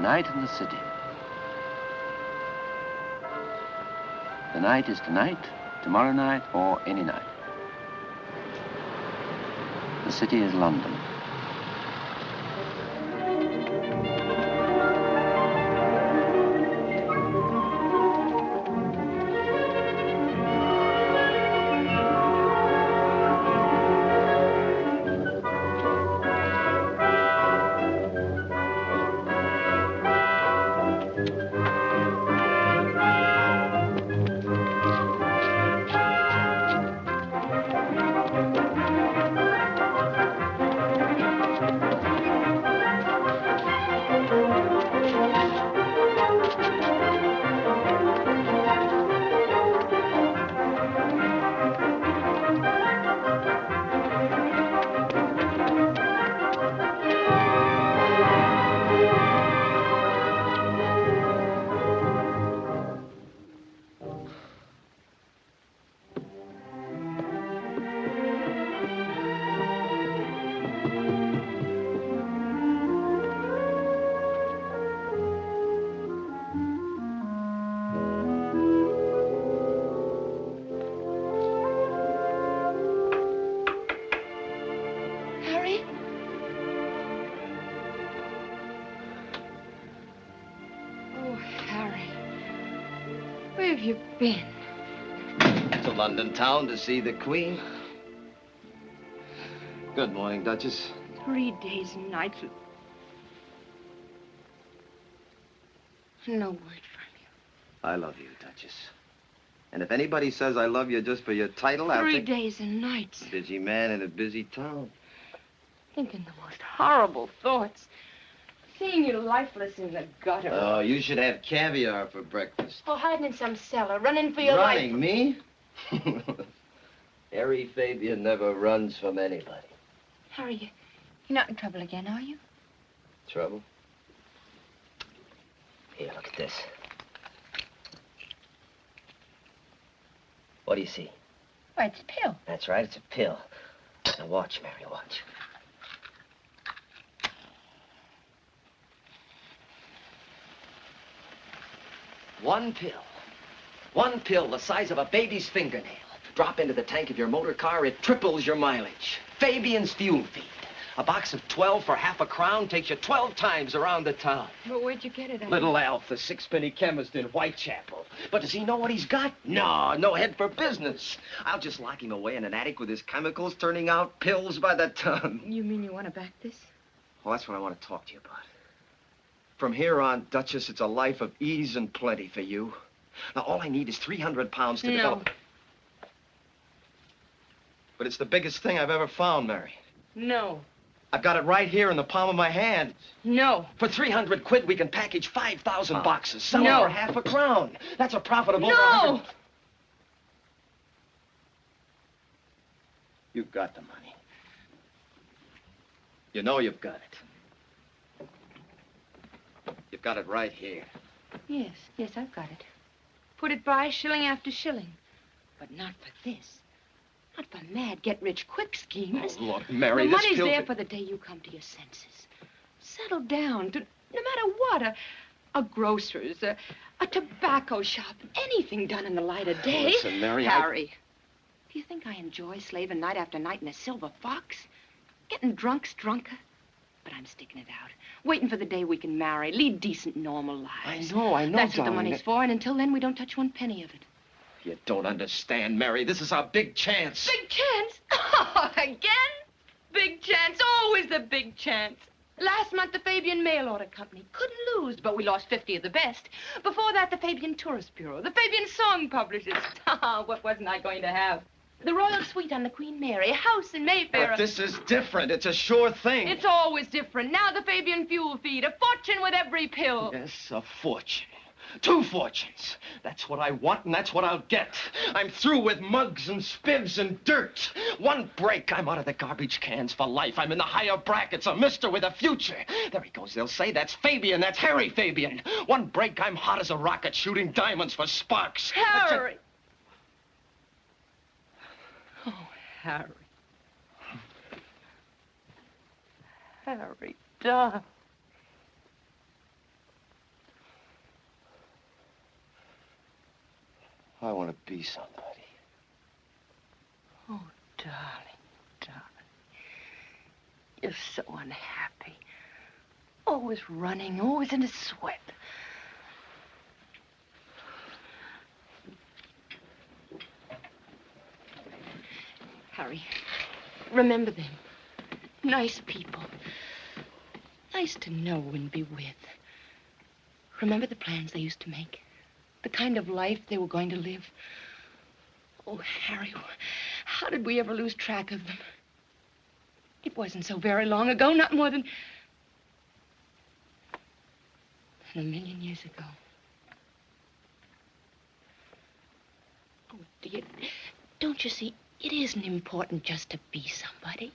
night in the city. The night is tonight, tomorrow night, or any night. The city is London. Been? To London town to see the Queen. Good morning, Duchess. 3 days and nights with no word from you. I love you, Duchess. And if anybody says I love you just for your title, I'll 3 days and nights. Busy man in a busy town. Thinking the most horrible thoughts. Seeing you lifeless in the gutter. Oh, you should have caviar for breakfast. Oh, hiding in some cellar, running for your life. Running, me? Harry Fabian never runs from anybody. Harry, you're not in trouble again, are you? Trouble? Here, look at this. What do you see? Why, it's a pill. That's right, it's a pill. Now watch, Mary, watch. One pill the size of a baby's fingernail. Drop into the tank of your motor car, it triples your mileage. Fabian's Fuel Feed. A box of 12 for half a crown takes you 12 times around the town. But where'd you get it at? Little Alf, the sixpenny chemist in Whitechapel. But does he know what he's got? No head for business. I'll just lock him away in an attic with his chemicals, turning out pills by the ton. You mean you want to back this? Well, that's what I want to talk to you about. From here on, Duchess, it's a life of ease and plenty for you. Now, all I need is 300 pounds to develop. But it's the biggest thing I've ever found, Mary. No. I've got it right here in the palm of my hand. No. For 300 quid, we can package 5,000 boxes. Sell them for half a crown. That's a profit of over 100. You've got the money. You know you've got it. You've got it right here. Yes, I've got it. Put it by shilling after shilling. But not for this. Not for mad get-rich-quick schemes. Oh, look, Mary, the this money's pill... there for the day you come to your senses. Settle down to, no matter what, a grocer's, a tobacco shop, anything done in the light of day. Listen, Mary, Harry, do you think I enjoy slaving night after night in a silver fox? Getting drunk's drunker? But I'm sticking it out. Waiting for the day we can marry, lead decent, normal lives. I know, That's what the darling. money's for, and until then, we don't touch one penny of it. You don't understand, Mary. This is our big chance. Big chance? Oh, again? Big chance, always the big chance. Last month, the Fabian Mail Order Company couldn't lose, but we lost 50 of the best. Before that, the Fabian Tourist Bureau, the Fabian Song Publishers. What wasn't I going to have? The Royal Suite on the Queen Mary, a house in Mayfair. But this is different. It's a sure thing. It's always different. Now the Fabian Fuel Feed, a fortune with every pill. Yes, a fortune. 2 fortunes. That's what I want, and that's what I'll get. I'm through with mugs and spivs and dirt. One break, I'm out of the garbage cans for life. I'm in the higher brackets, a mister with a future. There he goes, they'll say. That's Fabian, that's Harry Fabian. One break, I'm hot as a rocket, shooting diamonds for sparks. Harry! Oh, Harry. Harry, darling. I want to be somebody. Oh, darling, darling. You're so unhappy. Always running, always in a sweat. Harry, remember them. Nice people. Nice to know and be with. Remember the plans they used to make? The kind of life they were going to live? Oh, Harry, how did we ever lose track of them? It wasn't so very long ago, not more than a million years ago. Oh, dear, don't you see, it isn't important just to be somebody.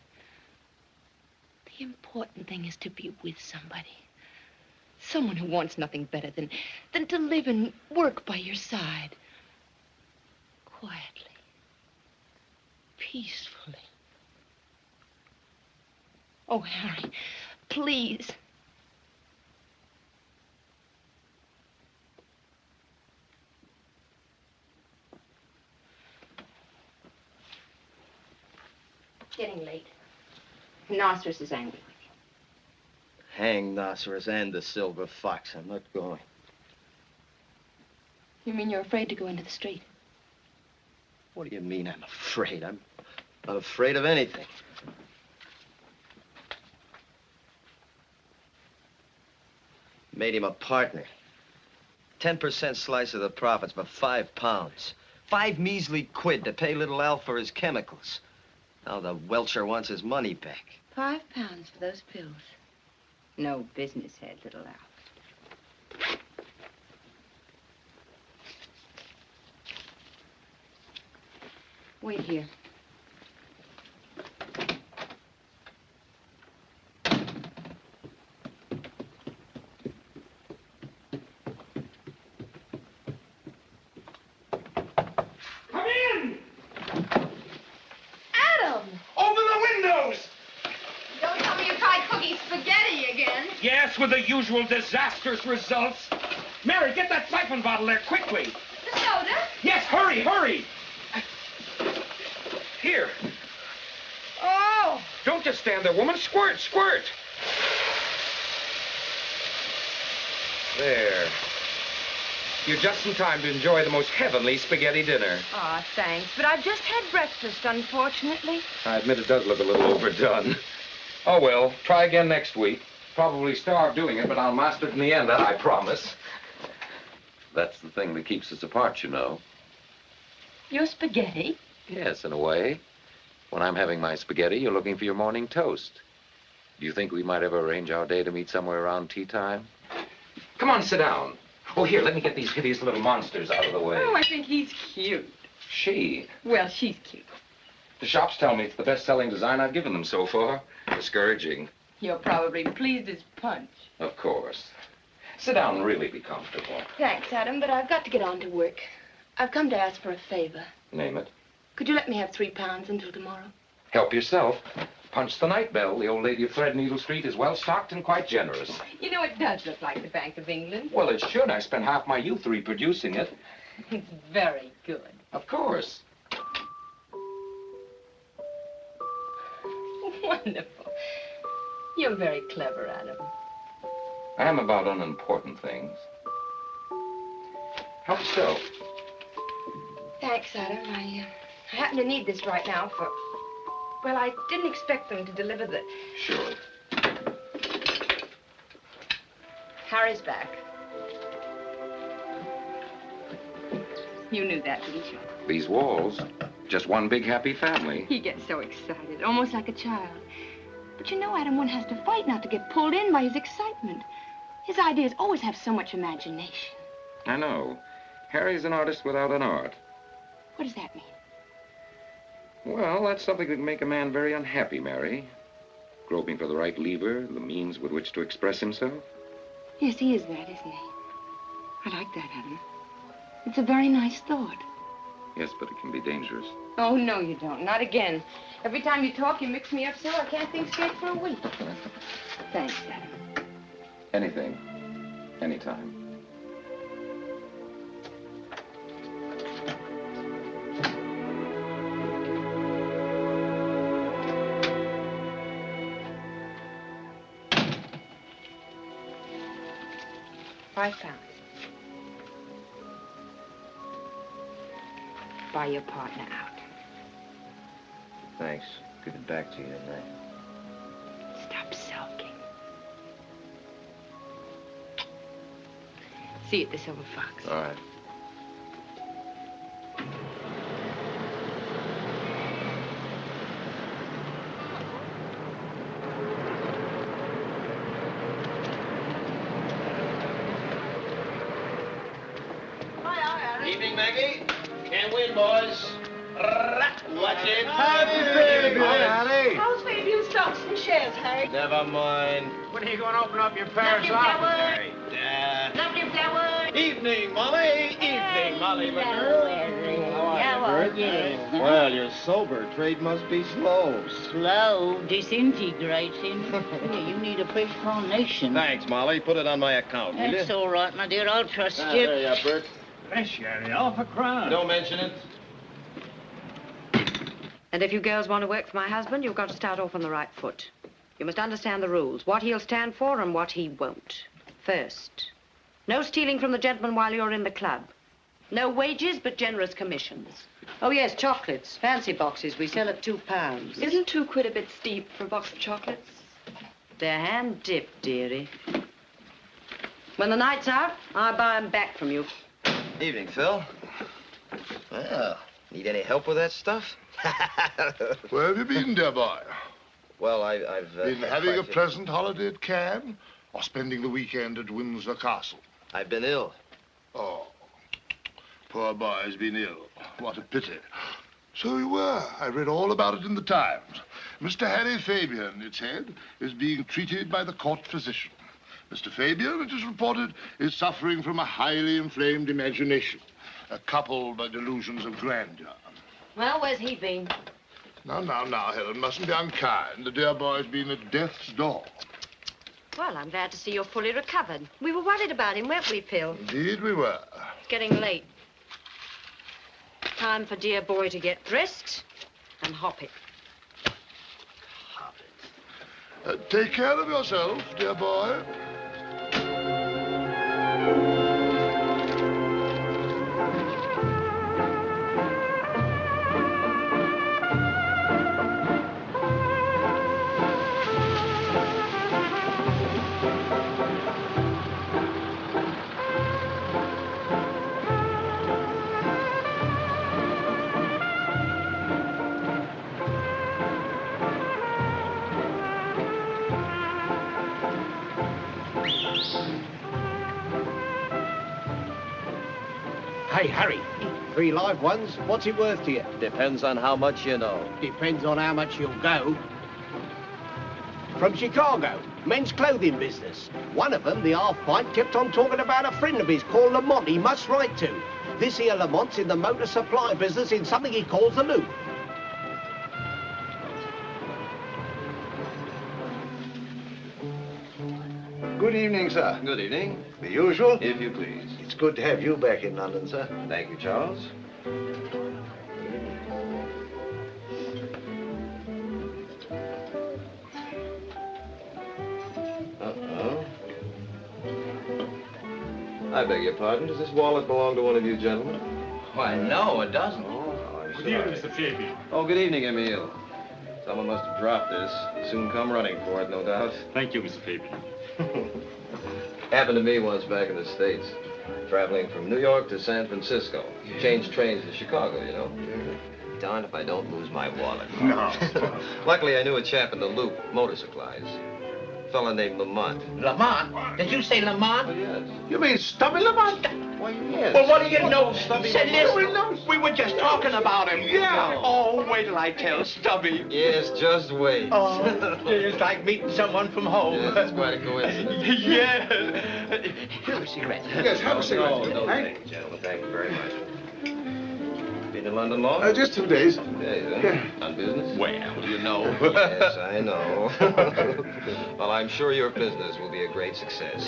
The important thing is to be with somebody. Someone who wants nothing better than to live and work by your side. Quietly. Peacefully. Oh, Harry, please. It's getting late. Rhinoceros is angry with you. Hang Rhinoceros and the silver fox. I'm not going. You mean you're afraid to go into the street? What do you mean I'm afraid? I'm not afraid of anything. Made him a partner. 10% slice of the profits for £5. 5 measly quid to pay little Al for his chemicals. Now the Welcher wants his money back. £5 for those pills. No business head, little Al. Wait here. Come in! Adam! Open the windows! Don't tell me you tried cooking spaghetti again. Yes, with the usual disastrous results. Mary, get that siphon bottle there quickly. The soda? Yes, hurry, hurry. Here. Oh! Don't just stand there, woman. Squirt, squirt. There. You're just in time to enjoy the most heavenly spaghetti dinner. Aw, thanks. But I've just had breakfast, unfortunately. I admit it does look a little overdone. Oh, well, try again next week. Probably starve doing it, but I'll master it in the end, that I promise. That's the thing that keeps us apart, you know. Your spaghetti? Yes, in a way. When I'm having my spaghetti, you're looking for your morning toast. Do you think we might ever arrange our day to meet somewhere around tea time? Come on, sit down. Oh, here, let me get these hideous little monsters out of the way. Oh, I think he's cute. She? Well, she's cute. The shops tell me it's the best-selling design I've given them so far. Discouraging. You're probably pleased as punch. Of course. Sit down and really be comfortable. Thanks, Adam, but I've got to get on to work. I've come to ask for a favor. Name it. Could you let me have £3 until tomorrow? Help yourself. Punch the night bell. The old lady of Threadneedle Street is well stocked and quite generous. You know, it does look like the Bank of England. Well, it should. I spent half my youth reproducing it. It's very good. Of course. Wonderful. You're very clever, Adam. I am about unimportant things. Help yourself. Thanks, Adam. I happen to need this right now for... Well, I didn't expect them to deliver the... Sure. Harry's back. You knew that, didn't you? These walls, just one big happy family. He gets so excited, almost like a child. But you know, Adam, one has to fight not to get pulled in by his excitement. His ideas always have so much imagination. I know. Harry's an artist without an art. What does that mean? Well, that's something that can make a man very unhappy, Mary. Groping for the right lever, the means with which to express himself. Yes, he is that, isn't he? I like that, Adam. It's a very nice thought. Yes, but it can be dangerous. Oh, no, you don't. Not again. Every time you talk, you mix me up so I can't think straight for a week. Thanks, Adam. Anything. Anytime. £5. Buy your partner out. Thanks. Give it back to you tonight. Stop sulking. See you at the Silver Fox. All right. Evening, Maggie. Can't win, boys. Watch it. Howdy, baby, honey. How's Fabian stocks and shares, Harry? Never mind. When are you going to open up your Paris Love you, office, flower. Harry? Love you, flower. Evening, Molly. Evening, Molly, my girl. How are you? Well, you're sober. Trade must be slow. Slow disintegrating. You need a fresh carnation. Thanks, Molly. Put it on my account, will you? That's all right, my dear. I'll trust you. There you are, Bert. Bless you, Harry. Half a crown. Don't mention it. And if you girls want to work for my husband, you've got to start off on the right foot. You must understand the rules, what he'll stand for and what he won't. First, no stealing from the gentleman while you're in the club. No wages, but generous commissions. Oh, yes, chocolates. Fancy boxes. We sell at £2. Isn't £2 a bit steep for a box of chocolates? They're hand-dipped, dearie. When the night's out, I buy 'em back from you. Evening, Phil. Well, need any help with that stuff? Where have you been, dear boy? Well, I've Been having a pleasant holiday at Cannes or spending the weekend at Windsor Castle? I've been ill. Oh, poor boy's been ill. What a pity. So you were. I read all about it in the Times. Mr. Harry Fabian, it said, is being treated by the court physician. Mr. Fabian, it is reported, is suffering from a highly inflamed imagination, coupled by delusions of grandeur. Well, where's he been? Now, Helen, mustn't be unkind. The dear boy's been at death's door. Well, I'm glad to see you're fully recovered. We were worried about him, weren't we, Phil? Indeed we were. It's getting late. Time for dear boy to get dressed and hop it. Take care of yourself, dear boy. Hey, Harry. 3 live ones. What's it worth to you? Depends on how much you know. Depends on how much you'll go. From Chicago, men's clothing business. One of them, the half-pint, kept on talking about a friend of his called Lamont he must write to. This here Lamont's in the motor supply business in something he calls the Loop. Good evening, sir. Good evening. The usual? If you please. It's good to have you back in London, sir. Thank you, Charles. Uh-oh. I beg your pardon. Does this wallet belong to one of you gentlemen? Why, no, it doesn't. Oh, I'm Good sorry. evening, Mr. Fabian. Oh, good evening, Emile. Someone must have dropped this. Soon come running for it, no doubt. Thank you, Mr. Fabian. Happened to me once back in the States. Traveling from New York to San Francisco. Changed trains to Chicago, you know. Darned if I don't lose my wallet. No. Luckily, I knew a chap in the Loop, motor supplies. A fella named Lamont. Lamont? Did you say Lamont? Oh, yes. You mean Stubby Lamont? Why, yes. Well, what do you know? Stubby Said Lamont. listen, we were just talking about him. Yeah. Oh, wait till I tell Stubby. Yes, just wait. Oh, it's like meeting someone from home. Yes, it's quite a coincidence. Yeah. Have a cigarette. Yes, have a cigarette. No, Hank? thank you, gentlemen. Thank you very much. Been in London long? Just 2 days. 2 days, huh? On business? Well, you know. Yes, I know. Well, I'm sure your business will be a great success.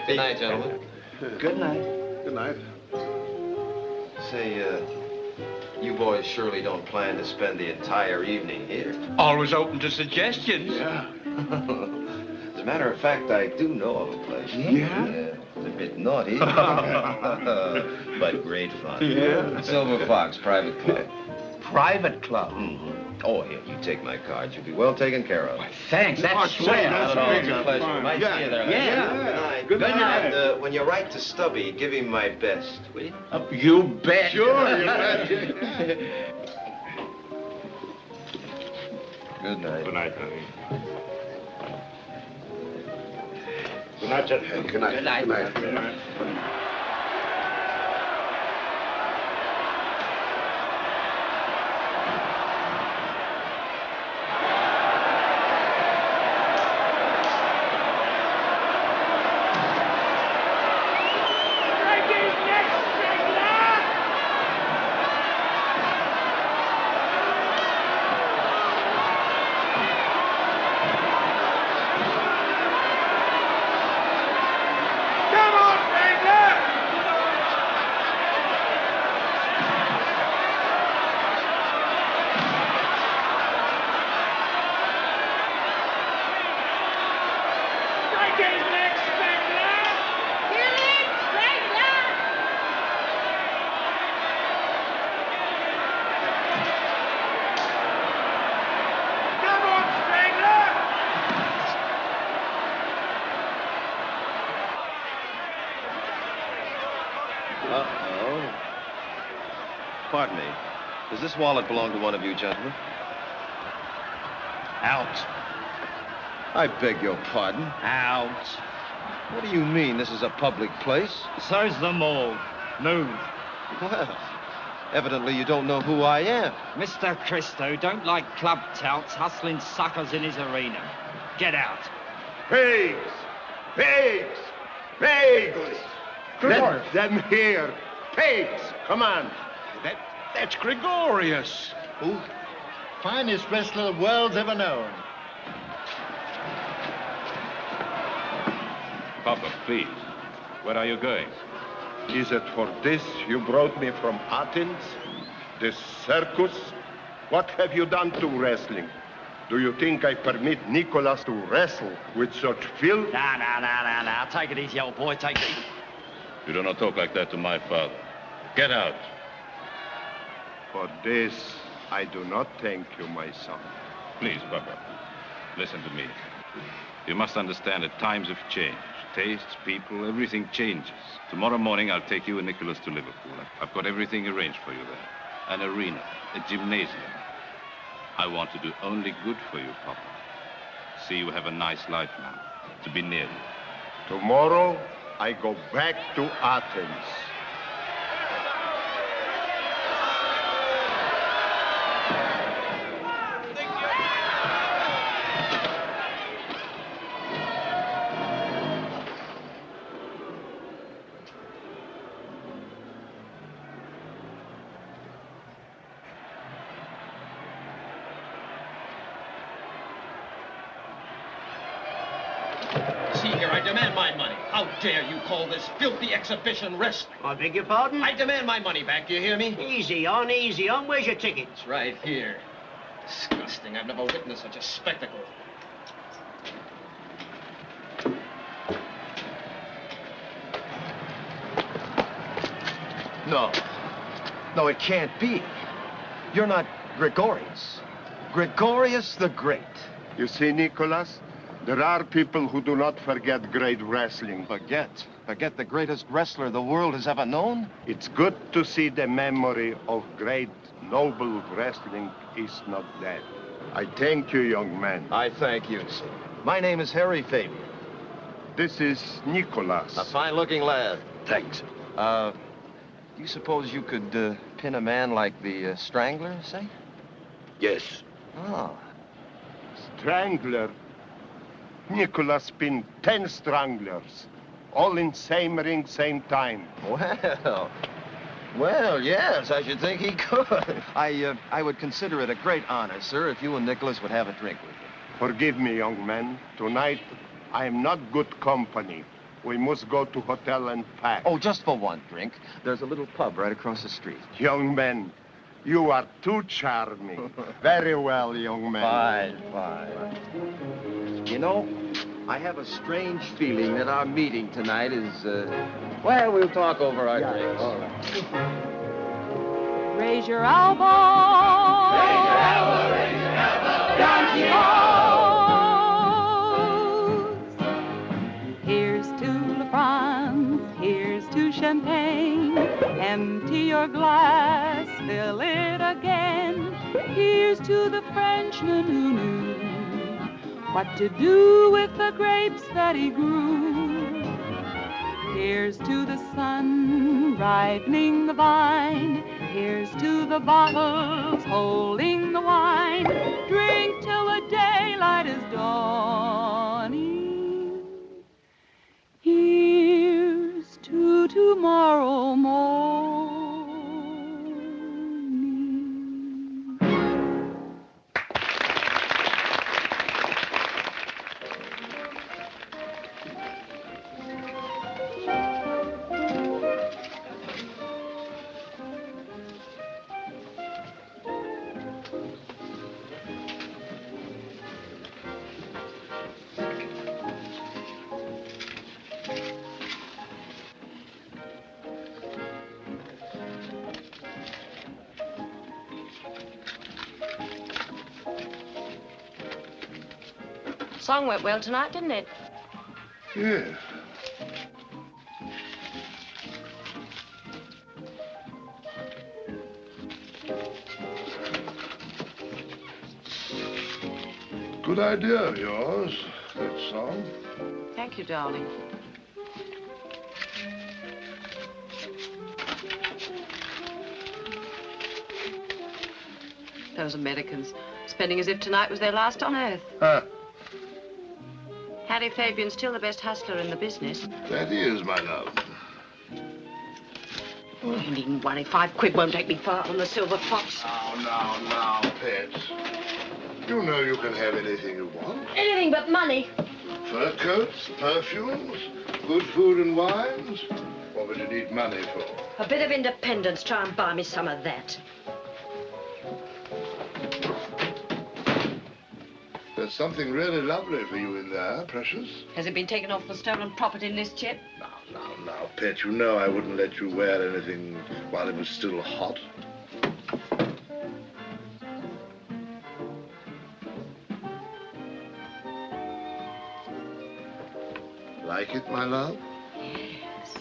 Good night, gentlemen. Good night. Good night. Say, you boys surely don't plan to spend the entire evening here. Always open to suggestions. Is As a matter of fact, I do know of a place. Yeah? It's a bit naughty, but great fun. Yeah? Silver Fox Private Club. Private club? Mm-hmm. Oh, here, you take my card. You'll be well taken care of. Thanks, that's swell. Not at all. It's a pleasure. Nice to see you there. Yeah. Good night. Good night. And when you write to Stubby, give him my best, will you? You bet. Sure, you bet. Good night. Good night, honey. Good night, gentlemen. Good night. Good night. Good night. Uh-oh. Pardon me. Does this wallet belong to one of you gentlemen? Out. I beg your pardon. Out. What do you mean? This is a public place? So's the mall. Move. Well, evidently you don't know who I am. Mr. Christo don't like club touts hustling suckers in his arena. Get out. Pigs! Pigs! Pigs! Let them hear. Pigs! Come on. That's Gregorius. Who? Finest wrestler the world's ever known. Papa, please. Where are you going? Is it for this you brought me from Athens? This circus? What have you done to wrestling? Do you think I permit Nicholas to wrestle with such filth? Nah. Take it easy, old boy. Take it easy. You do not talk like that to my father. Get out. For this, I do not thank you, my son. Please, Papa. Listen to me. You must understand that times have changed. Tastes, people, everything changes. Tomorrow morning, I'll take you and Nicholas to Liverpool. I've got everything arranged for you there. An arena, a gymnasium. I want to do only good for you, Papa. See you have a nice life now, to be near you. Tomorrow, I go back to Athens. I demand my money. How dare you call this filthy exhibition wrestling? I beg your pardon? I demand my money back, you hear me? Easy on. Where's your ticket? It's right here. Disgusting. I've never witnessed such a spectacle. No, it can't be. You're not Gregorius. Gregorius the Great. You see, Nicholas, there are people who do not forget great wrestling. Forget the greatest wrestler the world has ever known? It's good to see the memory of great, noble wrestling is not dead. I thank you, young man. I thank you, sir. My name is Harry Fabian. This is Nicholas. A fine-looking lad. Thanks. Do you suppose you could pin a man like the Strangler, say? Yes. Oh. Strangler? Nicholas pinned 10 stranglers. All in same ring, same time. Well, yes, I should think he could. I would consider it a great honor, sir, if you and Nicholas would have a drink with me. Forgive me, young man. Tonight, I am not good company. We must go to hotel and pack. Oh, just for one drink. There's a little pub right across the street. Young man, you are too charming. Very well, young man. Fine. You know, I have a strange feeling that our meeting tonight is, well, we'll talk over our drinks. All right. Raise your elbow. Raise your elbow, raise your elbow. Down she goes. Here's to La France, here's to champagne. Empty your glass, fill it again. Here's to the Frenchman who knew what to do with the grapes that he grew. Here's to the sun ripening the vine. Here's to the bottles holding the wine. Drink till the daylight is dawning. Here's to tomorrow morning. Song went well tonight, didn't it? Yes. Good idea of yours, that song. Thank you, darling. Those Americans, spending as if tonight was their last on earth. Huh. Harry Fabian's still the best hustler in the business. That he is, my love. Oh, you needn't worry. 5 quid won't take me far from the Silver Fox. Now, pet. You know you can have anything you want. Anything but money. Fur coats, perfumes, good food and wines. What would you need money for? A bit of independence. Try and buy me some of that. There's something really lovely for you in there, precious. Has it been taken off the stolen property list, Chip? Now, pet, you know I wouldn't let you wear anything while it was still hot. Like it, my love? Yes.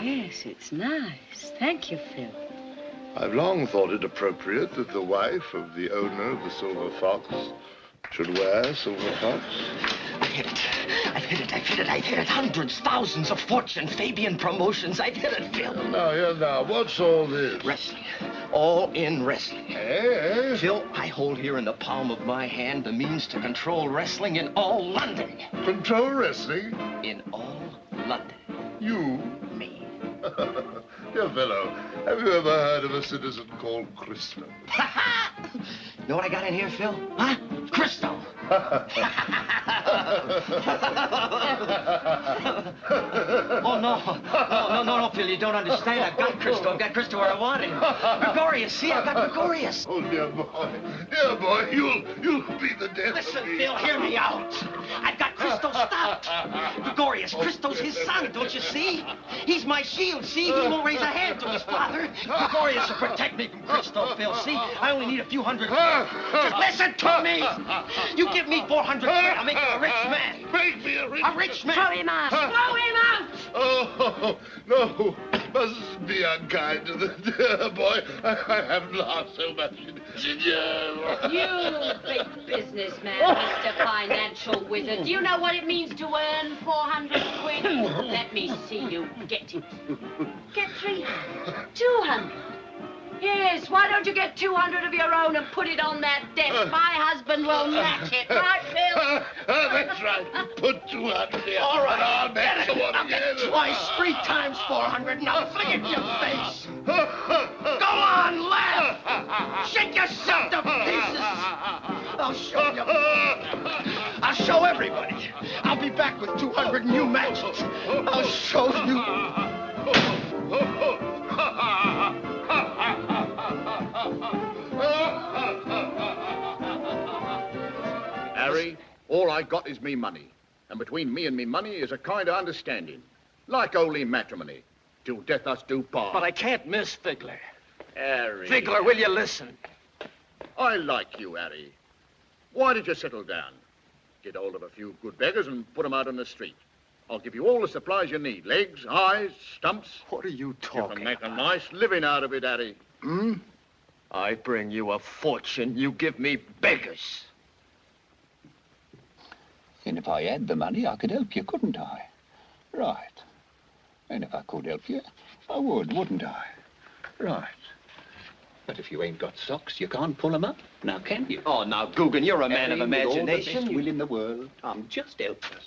Yes, it's nice. Thank you, Phil. I've long thought it appropriate that the wife of the owner of the Silver Fox should wear Silver Fox. I've hit it. Hundreds, thousands of fortune, Fabian promotions. I've hit it, Phil. Now, what's all this? Wrestling. All in wrestling. Hey? Phil, I hold here in the palm of my hand the means to control wrestling in all London. Control wrestling? In all London. You? Me. Dear fellow, have you ever heard of a citizen called Crystal? You know what I got in here, Phil? Huh? Crystal. Oh, no, Phil, you don't understand. I've got Crystal. I've got Crystal where I want him. Gregorius, see, I've got Gregorius. Oh, dear boy, you'll be the death Listen, of me. Phil, hear me out. I've got Crystal stopped. Gregorius, Crystal's his son, don't you see? He's my shield, see? He won't raise a hand to his father. Gregorius will protect me from Crystal, Phil, see? I only need a few hundred. Just listen to me. You give me 400 quid, I'll make you a rich man. Make me a rich man. A rich man. Throw him out. Throw him out. Oh, no. Mustn't be unkind to the dear boy. I haven't laughed so much in years. You big businessman, Mr. Financial Wizard. Do you know what it means to earn 400 quid? Let me see you get it. Get 300. 200. Yes, why don't you get 200 of your own and put it on that desk? My husband will match it, right, Phil? That's right. Put 200 here. All right. And I'll match the one I'll again. get twice, 3 times 400, and I'll fling it in your face. Go on, laugh. Shake yourself to pieces. I'll show you. I'll show everybody. I'll be back with 200 and you match it. I'll show you. Harry, all I got is me money. And between me and me money is a kind of understanding. Like holy matrimony. Till death us do part. But I can't miss Figler. Harry. Figler, will you listen? I like you, Harry. Why did you settle down? Get hold of a few good beggars and put them out on the street. I'll give you all the supplies you need. Legs, eyes, stumps. What are you You talking can make about? a nice living out of it, Harry. Hmm? I bring you a fortune. You give me beggars. And if I had the money, I could help you, couldn't I? Right. And if I could help you, I would, wouldn't I? Right. But if you ain't got socks, you can't pull 'em up. Now, can you? Oh, now, Guggen, you're a man of With all the imagination. best will in the world, I'm just helpless.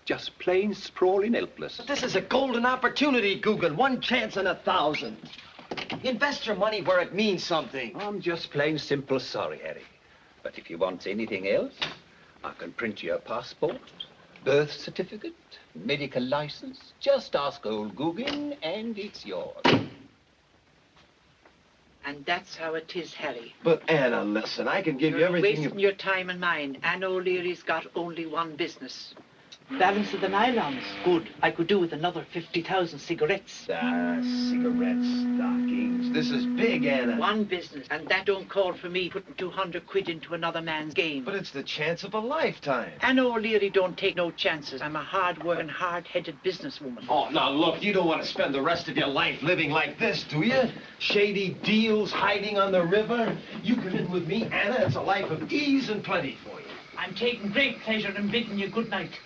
Just plain sprawling helpless. But this is a golden opportunity, Guggen. 1 chance in 1,000. Invest your money where it means something. I'm just plain simple sorry, Harry. But if you want anything else, I can print you a passport, birth certificate, medical license. Just ask old Guggen, and it's yours. And that's how it is, Harry. But, Anna, listen, I can give you You're everything wasting your time and mine. Anna O'Leary's got only one business. Balance of the nylons. Good. I could do with another 50,000 cigarettes. Cigarette stockings. This is big, Anna. One business. And that don't call for me putting 200 quid into another man's game. But it's the chance of a lifetime. Anna O'Leary don't take no chances. I'm a hard-working, hard-headed businesswoman. Oh, now, look, you don't want to spend the rest of your life living like this, do you? Shady deals, hiding on the river. You come in with me, Anna. It's a life of ease and plenty for you. I'm taking great pleasure in bidding you good night.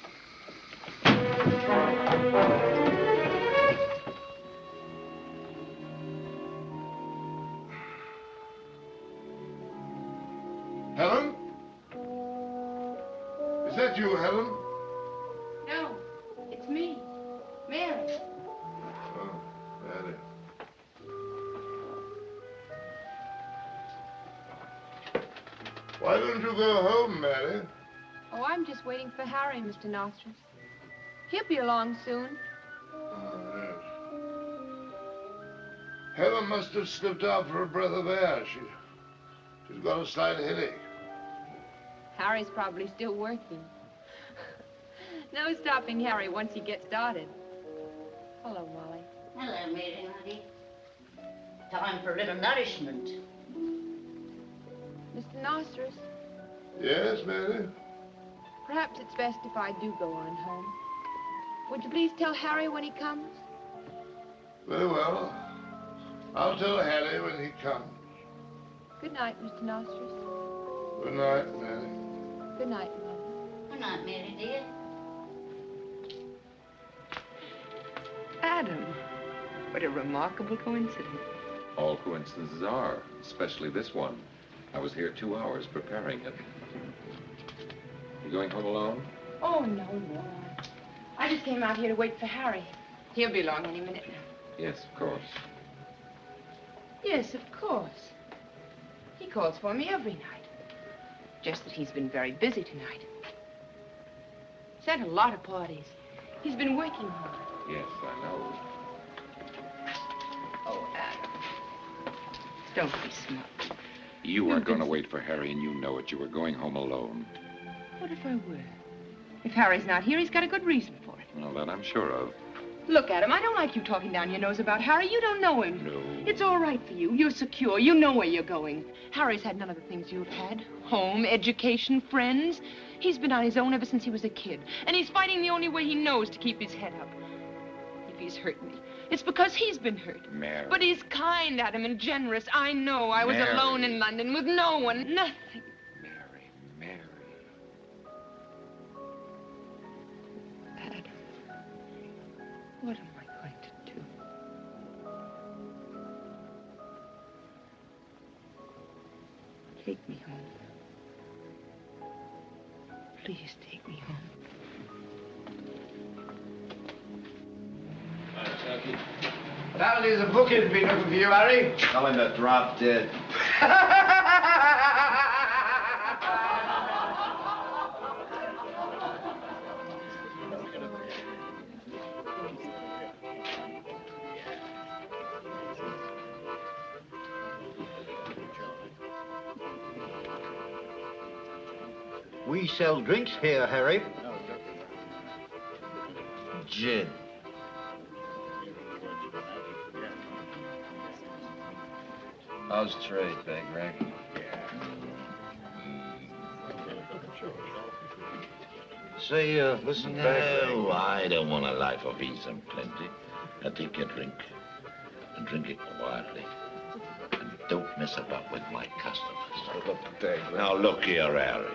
Helen? Is that you, Helen? No, it's me, Mary. Oh, Mary. Why don't you go home, Mary? Oh, I'm just waiting for Harry, Mr. Nostrils. He'll be along soon. Oh, yes. Helen must have slipped out for a breath of air. She's got a slight headache. Harry's probably still working. No stopping Harry once he gets started. Hello, Molly. Hello, Mary, honey. Time for a little nourishment. Mr. Nostrils, Yes, Mary? perhaps it's best if I do go on home. Would you please tell Harry when he comes? Very well. I'll tell Harry when he comes. Good night, Mr. Nostrils. Good night, Mary. Good night, Molly. Good night, Mary, dear. Adam, what a remarkable coincidence. All coincidences are, especially this one. I was here 2 hours preparing it. You going home alone? Oh, no. I just came out here to wait for Harry. He'll be along any minute now. Yes, of course. Yes, of course. He calls for me every night. Just that he's been very busy tonight. He's had a lot of parties. He's been working hard. Yes, I know. Oh, Adam. Don't be smart. You weren't going to wait for Harry, and you know it. You were going home alone. What if I were? If Harry's not here, he's got a good reason for it. Well, that I'm sure of. Look, Adam, I don't like you talking down your nose about Harry. You don't know him. No. It's all right for you. You're secure. You know where you're going. Harry's had none of the things you've had. Home, education, friends. He's been on his own ever since he was a kid. And he's fighting the only way he knows to keep his head up. If he's hurt me, it's because he's been hurt. Mary. But he's kind, Adam, and generous. I know. I was Mary. alone in London with no one, nothing. Mary. Adam, what am I going to do? Take me home. Please take me home. Valdez a booking been looking for you, Harry. Tell him to drop dead. We sell drinks here, Harry. gin. How's trade, Big Rick? Say, listen back. No, I don't want a life of ease and plenty. I take your drink, and drink it quietly. And don't mess about with my customers. Now look here, Harry.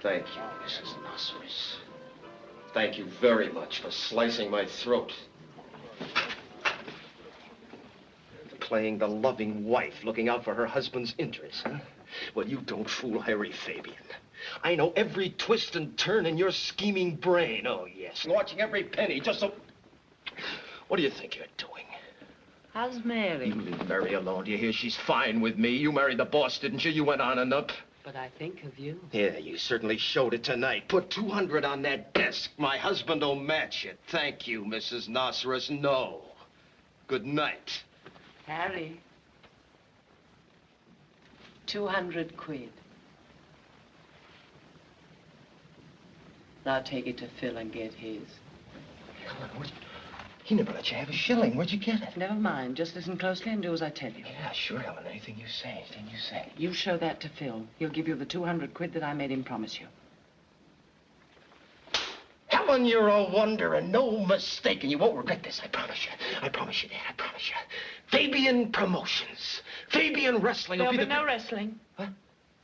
Thank you, Mrs. Nosseris. Thank you very much for slicing my throat. Playing the loving wife, looking out for her husband's interests, huh? Well, you don't fool Harry Fabian. I know every twist and turn in your scheming brain. Oh, yes, watching every penny just so... What do you think you're doing? How's Mary? You leave Mary alone. Do you hear? She's fine with me. You married the boss, didn't you? You went on and up. But I think of you. Yeah, you certainly showed it tonight. Put 200 on that desk. My husband will match it. Thank you, Mrs. Nosseris. No. Good night. Harry. 200 quid. Now take it to Phil and get his. Helen, he never let you have a shilling. Where'd you get it? Never mind. Just listen closely and do as I tell you. Yeah, sure, Helen. Anything you say. Anything you say. You show that to Phil. He'll give you the 200 quid that I made him promise you. Helen, you're a wonder and no mistake, and you won't regret this. I promise you. I promise you that. I promise you. Fabian Promotions. Fabian Wrestling. There'll will be the... no wrestling. What?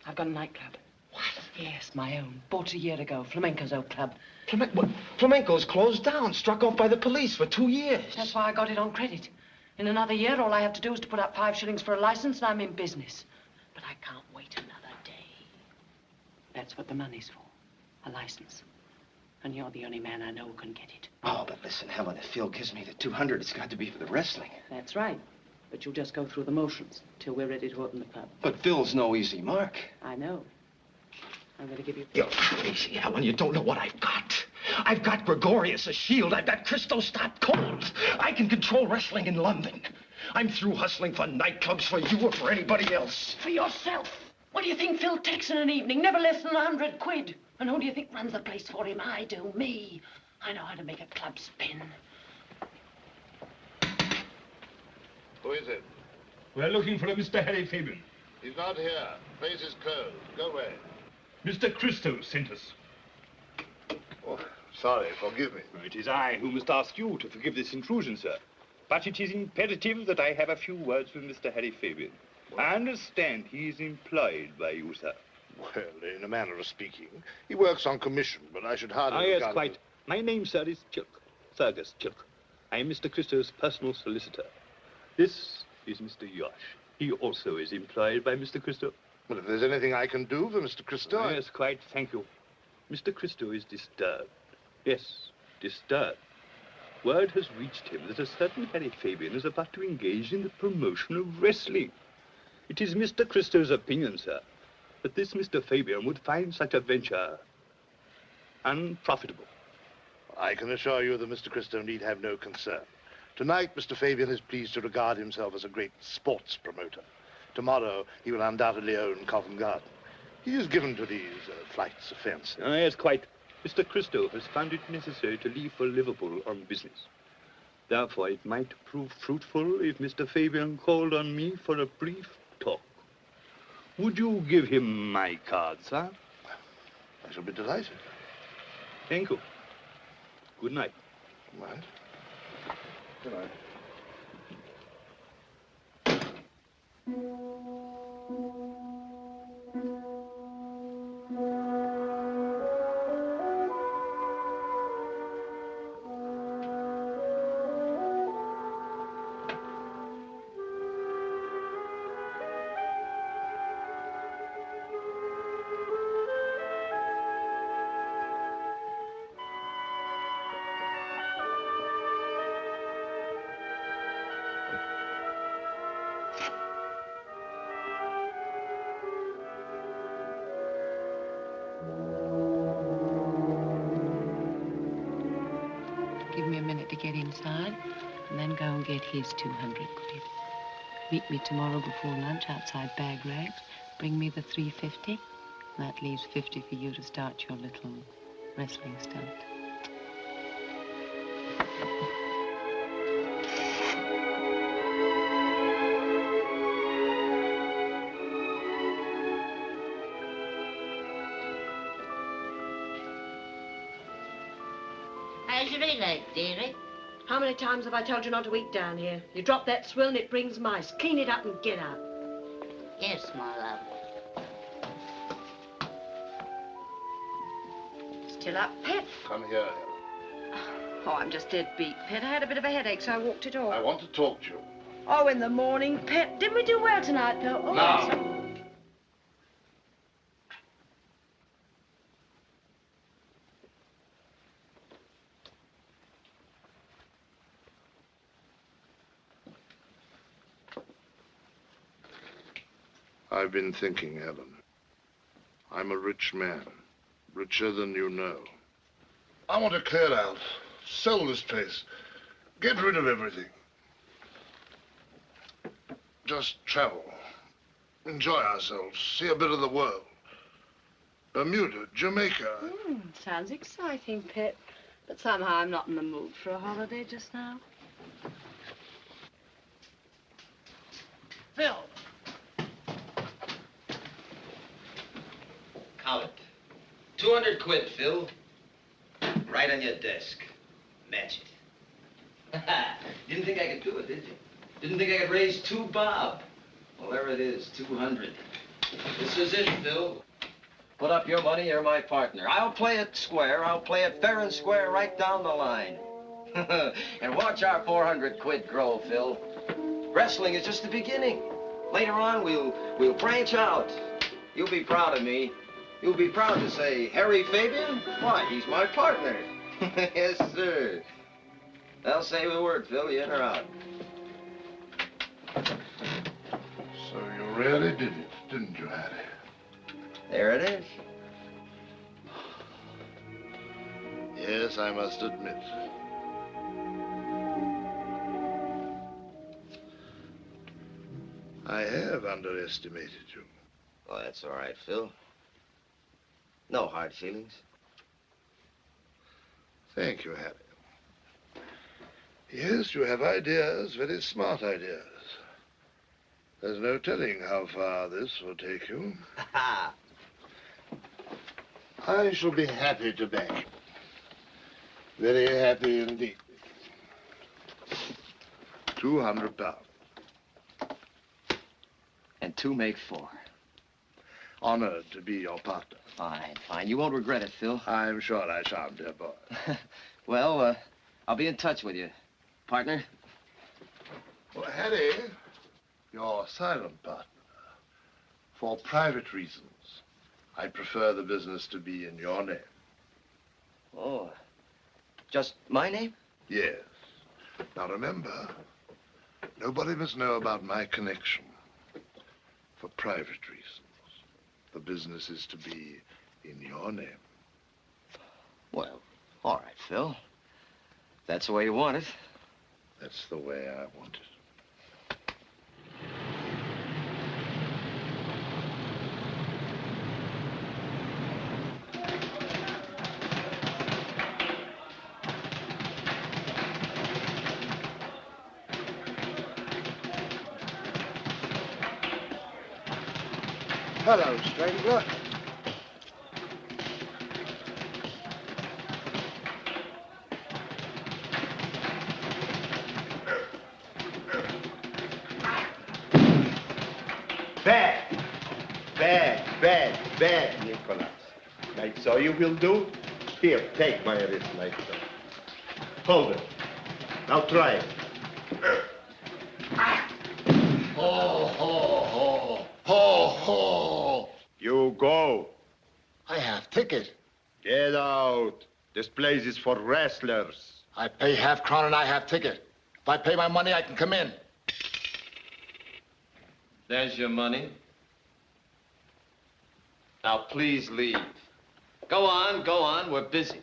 I've got a nightclub. What? Yes, my own. Bought a year ago. Flamenco's old club. Flamenco's closed down, struck off by the police for 2 years. That's why I got it on credit. In another year, all I have to do is to put up 5 shillings for a license, and I'm in business. But I can't wait another day. That's what the money's for. A license. And you're the only man I know who can get it. Oh, but listen, Helen, if Phil gives me the 200, it's got to be for the wrestling. That's right. But you'll just go through the motions till we're ready to open the club. But Phil's no easy mark. I know. I'm going to give you... You're crazy, Helen. You don't know what I've got. I've got Gregorius, a shield. I've got Christo Stop Cold. I can control wrestling in London. I'm through hustling for nightclubs for you or for anybody else. For yourself. What do you think Phil takes in an evening? Never less than 100 quid. And who do you think runs the place for him? I do. Me. I know how to make a club spin. Who is it? We're looking for a Mr. Harry Fabian. He's not here. Place is closed. Go away. Mr. Christo sent us. Oh, sorry. Forgive me. It is I who must ask you to forgive this intrusion, sir. But it is imperative that I have a few words with Mr. Harry Fabian. What? I understand he is employed by you, sir. Well, in a manner of speaking, he works on commission, but I should hardly... Ah, yes, regard quite. it... My name, sir, is Chilk. Fergus Chilk. I am Mr. Christo's personal solicitor. This is Mr. Yosh. He also is employed by Mr. Christo. Well, if there's anything I can do for Mr. Christo... Oh, yes, quite. Thank you. Mr. Christo is disturbed. Yes, disturbed. Word has reached him that a certain Harry Fabian is about to engage in the promotion of wrestling. It is Mr. Christo's opinion, sir, that this Mr. Fabian would find such a venture unprofitable. I can assure you that Mr. Christo need have no concern. Tonight, Mr. Fabian is pleased to regard himself as a great sports promoter. Tomorrow, he will undoubtedly own Covent Garden. He is given to these flights of fancy. Oh, yes, quite. Mr. Christo has found it necessary to leave for Liverpool on business. Therefore, it might prove fruitful if Mr. Fabian called on me for a brief talk. Would you give him my card, sir? I shall be delighted. Thank you. Good night. Good night. Good night. ticket to get inside, and then go and get his 200 quid. Meet me tomorrow before lunch outside Bag Rags. Bring me the 350. That leaves 50 for you to start your little wrestling stunt. How's your leg, dearie? How many times have I told you not to eat down here? You drop that swill and it brings mice. Clean it up and get out. Yes, my love. Still up, Pet? Come here, Helen. Oh, I'm just dead beat, Pet. I had a bit of a headache, so I walked it off. I want to talk to you. Oh, in the morning, Pet. Didn't we do well tonight, though? Oh, Now. I've been thinking, Helen. I'm a rich man, richer than you know. I want to clear out, sell this place, get rid of everything. Just travel, enjoy ourselves, see a bit of the world. Bermuda, Jamaica. Sounds exciting, Pet. But somehow I'm not in the mood for a holiday just now. Phil. Count it. 200 quid, Phil. Right on your desk. Match it. Didn't think I could do it, did you? Didn't think I could raise 2 bob. Well, there it is, 200. This is it, Phil. Put up your money, you're my partner. I'll play it square. I'll play it fair and square right down the line. And watch our 400 quid grow, Phil. Wrestling is just the beginning. Later on, we'll branch out. You'll be proud of me. You'll be proud to say, Harry Fabian? Why, he's my partner. Yes, sir. I'll say the word, Phil. You in or out? So you really did it, didn't you, Hattie? There it is. Yes, I must admit. I have underestimated you. Oh, that's all right, Phil. No hard feelings. Thank you, Harry. Yes, you have ideas, very smart ideas. There's no telling how far this will take you. I shall be happy to back you. Very happy indeed. £200. And 2 make 4. Honored to be your partner. Fine, fine. You won't regret it, Phil. I'm sure I shan't, dear boy. Well, I'll be in touch with you, partner. Well, Harry, your silent partner. For private reasons, I prefer the business to be in your name. Oh, just my name? Yes. Now remember, nobody must know about my connection. For private reasons. The business is to be in your name. Well, all right, Phil. That's the way you want it. That's the way I want it. Hello, stranger. Bad, Nicholas. Like so you will do? Here, take my wrist like so. Hold it. Now try it. Ho, ho, ho. Ho, ho. You go. I have ticket. Get out. This place is for wrestlers. I pay half-crown and I have ticket. If I pay my money, I can come in. There's your money. Now, please leave. Go on, we're busy.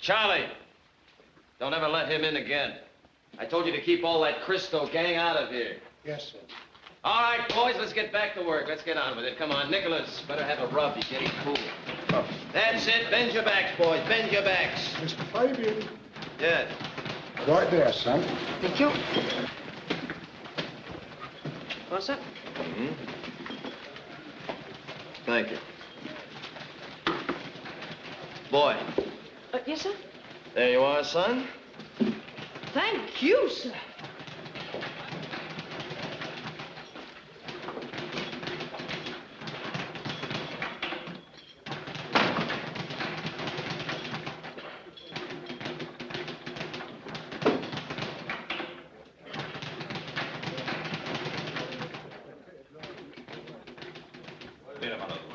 Charlie, don't ever let him in again. I told you to keep all that Christo gang out of here. Yes, sir. All right, boys, let's get back to work. Let's get on with it. Come on, Nicholas, better have a rub. You're getting cool. That's it. Bend your backs, boys. Bend your backs. Mr. Fabian. Yeah. Right there, son. Thank you. What's that? Mm-hmm. Thank you. Boy. Yes, sir? There you are, son. Thank you, sir.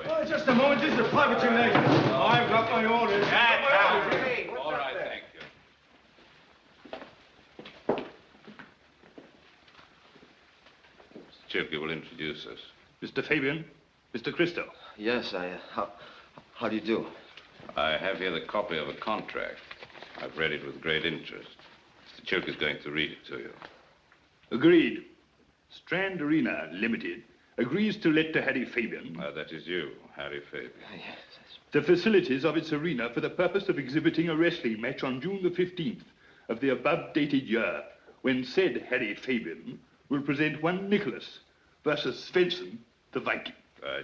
Oh, just a moment. This is a private gymnasium. Oh, I've got my orders. All right, thank you. Mr. Chilke will introduce us. Mr. Fabian, Mr. Christo. Yes, how do you do? I have here the copy of a contract. I've read it with great interest. Mr. Chilke is going to read it to you. Agreed. Strand Arena Limited agrees to let to Harry Fabian. That is you, Harry Fabian. Yes. The facilities of its arena for the purpose of exhibiting a wrestling match on June the 15th of the above dated year, when said Harry Fabian will present one Nicholas versus Svensson, the Viking.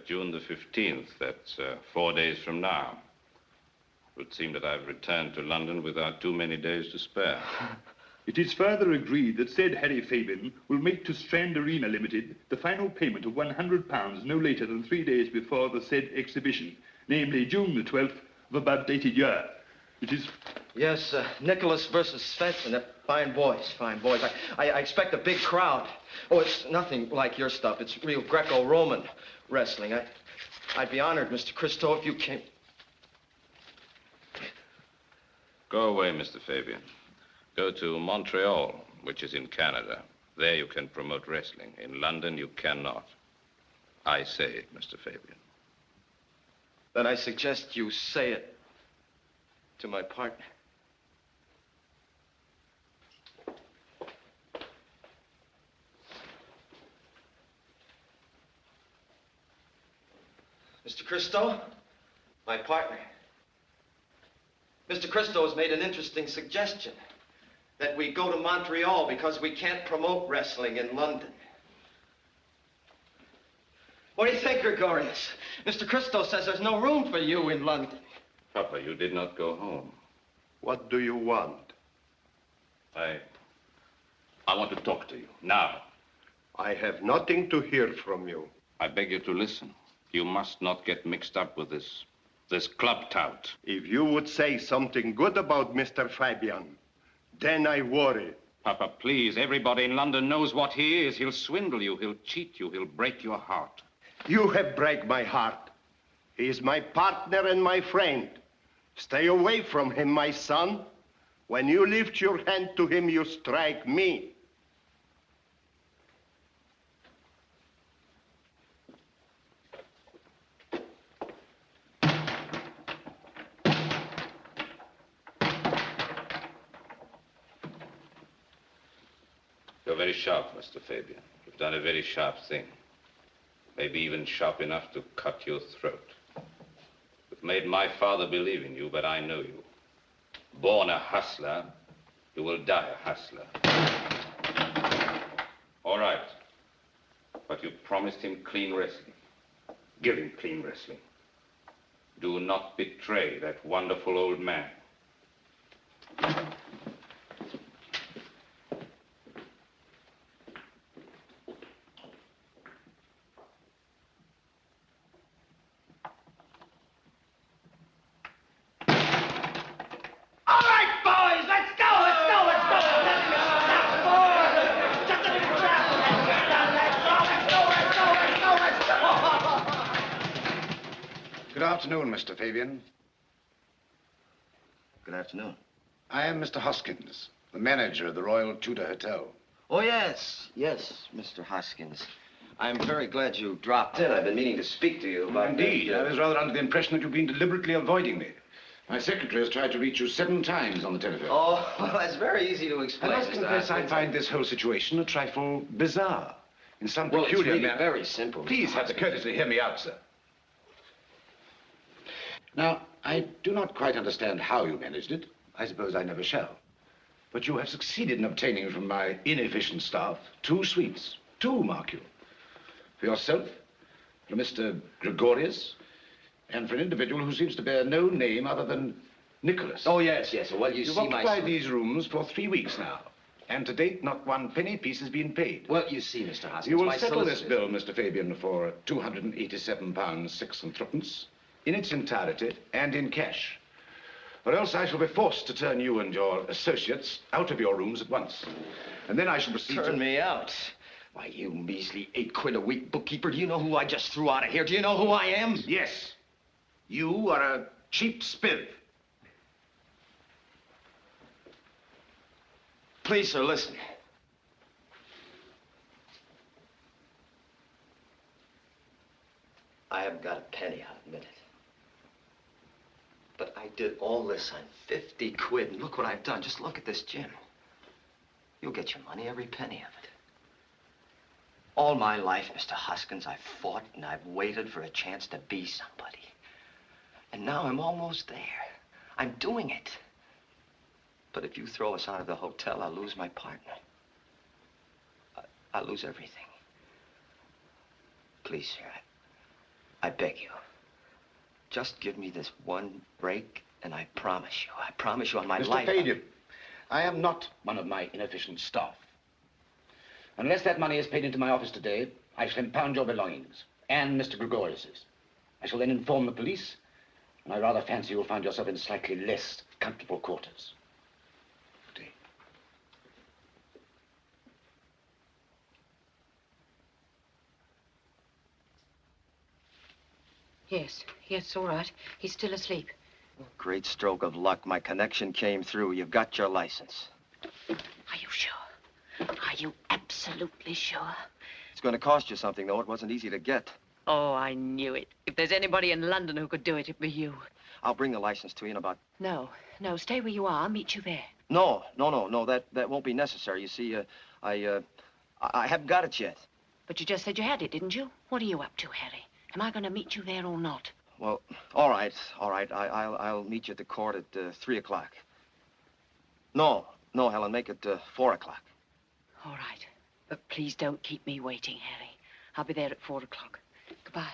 June the 15th, that's 4 days from now. It would seem that I've returned to London without too many days to spare. It is further agreed that said Harry Fabian will make to Strand Arena Limited the final payment of £100 no later than 3 days before the said exhibition, namely June the 12th of above dated year. It is... Yes, Nicholas versus Svensson. They're fine boys, fine boys. I expect a big crowd. Oh, it's nothing like your stuff. It's real Greco-Roman wrestling. I'd be honored, Mr. Christo, if you came. Go away, Mr. Fabian. Go to Montreal, which is in Canada. There you can promote wrestling. In London, you cannot. I say it, Mr. Fabian. Then I suggest you say it to my partner. Mr. Christo, my partner. Mr. Christo has made an interesting suggestion. That we go to Montreal because we can't promote wrestling in London. What do you think, Gregorius? Mr. Christo says there's no room for you in London. Papa, you did not go home. What do you want? I want to talk to you, now. I have nothing to hear from you. I beg you to listen. You must not get mixed up with this club tout. If you would say something good about Mr. Fabian, then I worry. Papa, please, everybody in London knows what he is. He'll swindle you, he'll cheat you, he'll break your heart. You have break my heart. He is my partner and my friend. Stay away from him, my son. When you lift your hand to him, you strike me. You're very sharp, Mr. Fabian. You've done a very sharp thing. Maybe even sharp enough to cut your throat. You've made my father believe in you, but I know you. Born a hustler, you will die a hustler. All right. But you promised him clean wrestling. Give him clean wrestling. Do not betray that wonderful old man. Good afternoon, Mr. Fabian. Good afternoon. I am Mr. Hoskins, the manager of the Royal Tudor Hotel. Oh, yes, Mr. Hoskins. I'm very glad you dropped in. I've been meaning to speak to you about Indeed. I was rather under the impression that you've been deliberately avoiding me. My secretary has tried to reach you 7 times on the telephone. Oh, well, that's very easy to explain. I must Mr. confess, I Hoskins. find this whole situation a trifle bizarre. In some Well, it's peculiar really manner. very simple. Please have the courtesy to hear me out, sir. Now, I do not quite understand how you managed it. I suppose I never shall. But you have succeeded in obtaining from my inefficient staff 2 suites. 2, mark you. For yourself, for Mr. Gregorius, and for an individual who seems to bear no name other than Nicholas. Oh, yes, yes. Well, you You've see, my occupied son. these rooms for 3 weeks now. And to date, not 1 penny piece has been paid. Well, you see, Mr. Hoskins, You will my settle this solicitor- bill, Mr. Fabian, for £287, 6 and 3pence, in its entirety and in cash. Or else I shall be forced to turn you and your associates out of your rooms at once. And then I shall proceed Turn me out? Why, you measly 8 quid a week bookkeeper, do you know who I just threw out of here? Do you know who I am? Yes. You are a cheap spiv. Please, sir, listen. I haven't got a penny, I'll admit it. But I did all this on 50 quid, and look what I've done. Just look at this gym. You'll get your money, every penny of it. All my life, Mr. Hoskins, I've fought and I've waited for a chance to be somebody. And now I'm almost there. I'm doing it. But if you throw us out of the hotel, I'll lose my partner. I'll lose everything. Please, sir, I beg you. Just give me this one break, and I promise you on my Mr. life... Fabian, I am not one of my inefficient staff. Unless that money is paid into my office today, I shall impound your belongings, and Mr. Gregorius's. I shall then inform the police, and I rather fancy you'll find yourself in slightly less comfortable quarters. Good day. Yes, all right. He's still asleep. Great stroke of luck. My connection came through. You've got your license. Are you sure? Are you absolutely sure? It's going to cost you something, though. It wasn't easy to get. Oh, I knew it. If there's anybody in London who could do it, it'd be you. I'll bring the license to you in about... No, stay where you are. I'll meet you there. No. That won't be necessary. You see, I haven't got it yet. But you just said you had it, didn't you? What are you up to, Harry? Am I going to meet you there or not? Well, all right. I'll meet you at the court at 3 o'clock. No, Helen, make it 4 o'clock. All right. But please don't keep me waiting, Harry. I'll be there at 4 o'clock. Goodbye.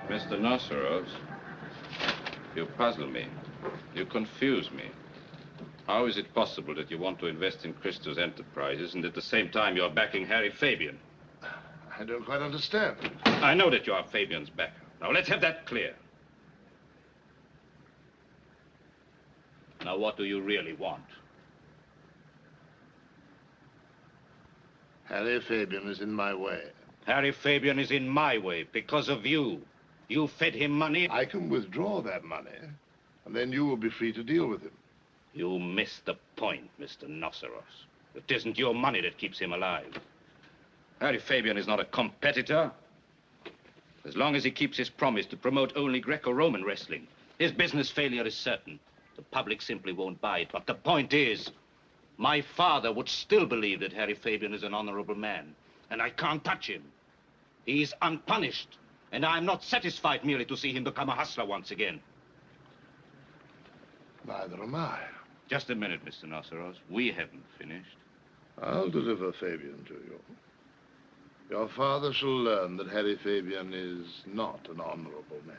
Mr. Nosseros, you puzzle me. You confuse me. How is it possible that you want to invest in Christo's enterprises and at the same time you're backing Harry Fabian? I don't quite understand. I know that you are Fabian's backer. Now, let's have that clear. Now, what do you really want? Harry Fabian is in my way. Harry Fabian is in my way because of you. You fed him money. I can withdraw that money, and then you will be free to deal with him. You missed the point, Mr. Nosseros. It isn't your money that keeps him alive. Harry Fabian is not a competitor. As long as he keeps his promise to promote only Greco-Roman wrestling, his business failure is certain. The public simply won't buy it. But the point is, my father would still believe that Harry Fabian is an honorable man, and I can't touch him. He's unpunished, and I'm not satisfied merely to see him become a hustler once again. Neither am I. Just a minute, Mr. Nosseros. We haven't finished. I'll deliver Fabian to you. Your father shall learn that Harry Fabian is not an honorable man.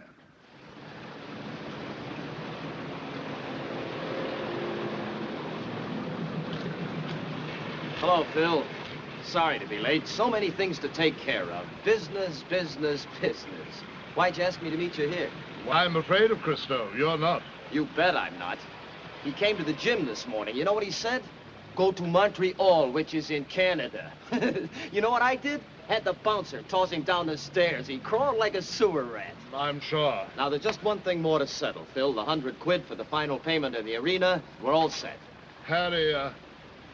Hello, Phil. Sorry to be late. So many things to take care of. Business. Why'd you ask me to meet you here? I'm afraid of Christo. You're not. You bet I'm not. He came to the gym this morning. You know what he said? Go to Montreal, which is in Canada. You know what I did? Had the bouncer toss him down the stairs. He crawled like a sewer rat. I'm sure. Now, there's just one thing more to settle, Phil. The £100 for the final payment in the arena. We're all set. Harry,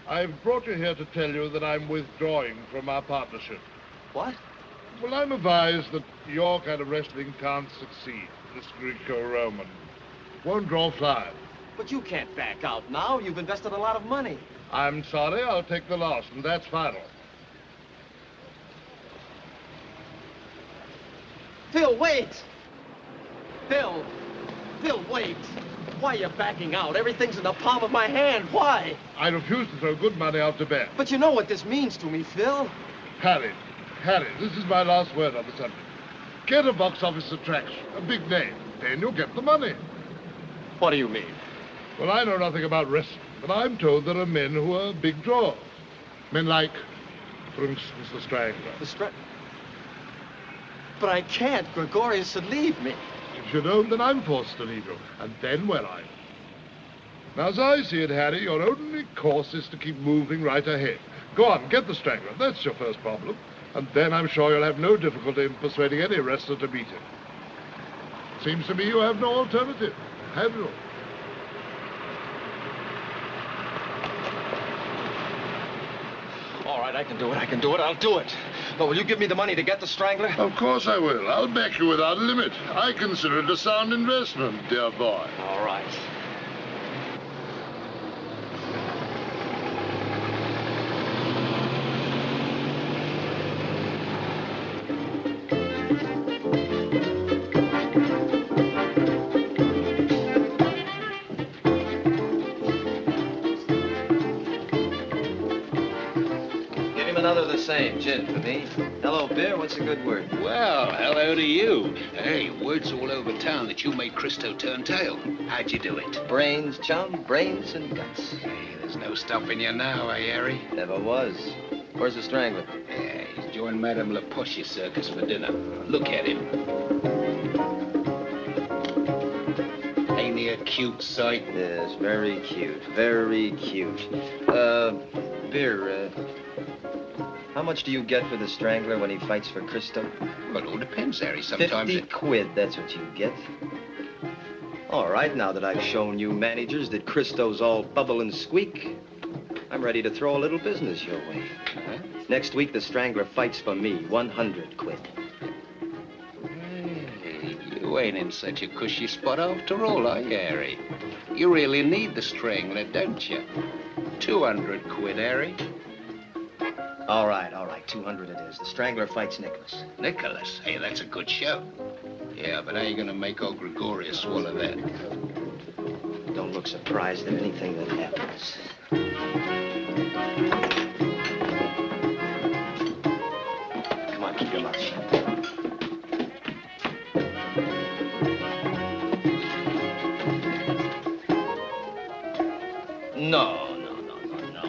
I've brought you here to tell you that I'm withdrawing from our partnership. What? Well, I'm advised that your kind of wrestling can't succeed. This Greco-Roman won't draw flies. But you can't back out now. You've invested a lot of money. I'm sorry, I'll take the loss, and that's final. Phil, wait! Phil, wait. Why are you backing out? Everything's in the palm of my hand. Why? I refuse to throw good money out to bet. But you know what this means to me, Phil. Harry, this is my last word on the subject. Get a box office attraction, a big name, then you'll get the money. What do you mean? Well, I know nothing about wrestling, but I'm told there are men who are big draws. Men like, for instance, the Strangler. But I can't. Gregorius would leave me. If you don't, then I'm forced to leave you. And then where are you? Now, as I see it, Harry, your only course is to keep moving right ahead. Go on, get the Strangler. That's your first problem. And then I'm sure you'll have no difficulty in persuading any wrestler to beat him. Seems to me you have no alternative, have you? All right, I can do it. I'll do it. But will you give me the money to get the Strangler? Of course I will. I'll back you without a limit. I consider it a sound investment, dear boy. All right. Another the same, gin for me. Hello, beer, what's a good word? Well, hello to you. Hey, word's all over town that you made Christo turn tail. How'd you do it? Brains, chum, brains and guts. Hey, there's no stopping you now, Harry? Never was. Where's the Strangler? Yeah, he's joined Madame Lapoche's circus for dinner. Look at him. Ain't he a cute sight? Yes, very cute, very cute. Beer, how much do you get for the Strangler when he fights for Christo? Well, it all depends, Harry. Sometimes 50 quid, that's what you get. All right, now that I've shown you managers that Christo's all bubble and squeak, I'm ready to throw a little business your way. Huh? Next week, the Strangler fights for me, 100 quid. Hey, you ain't in such a cushy spot after all, are you, Harry? You really need the Strangler, don't you? 200 quid, Harry. All right, 200 it is. The Strangler fights Nicholas. Nicholas? Hey, that's a good show. Yeah, but how you gonna make old Gregorius swallow that? Don't look surprised at anything that happens. Come on, keep your mouth shut. No.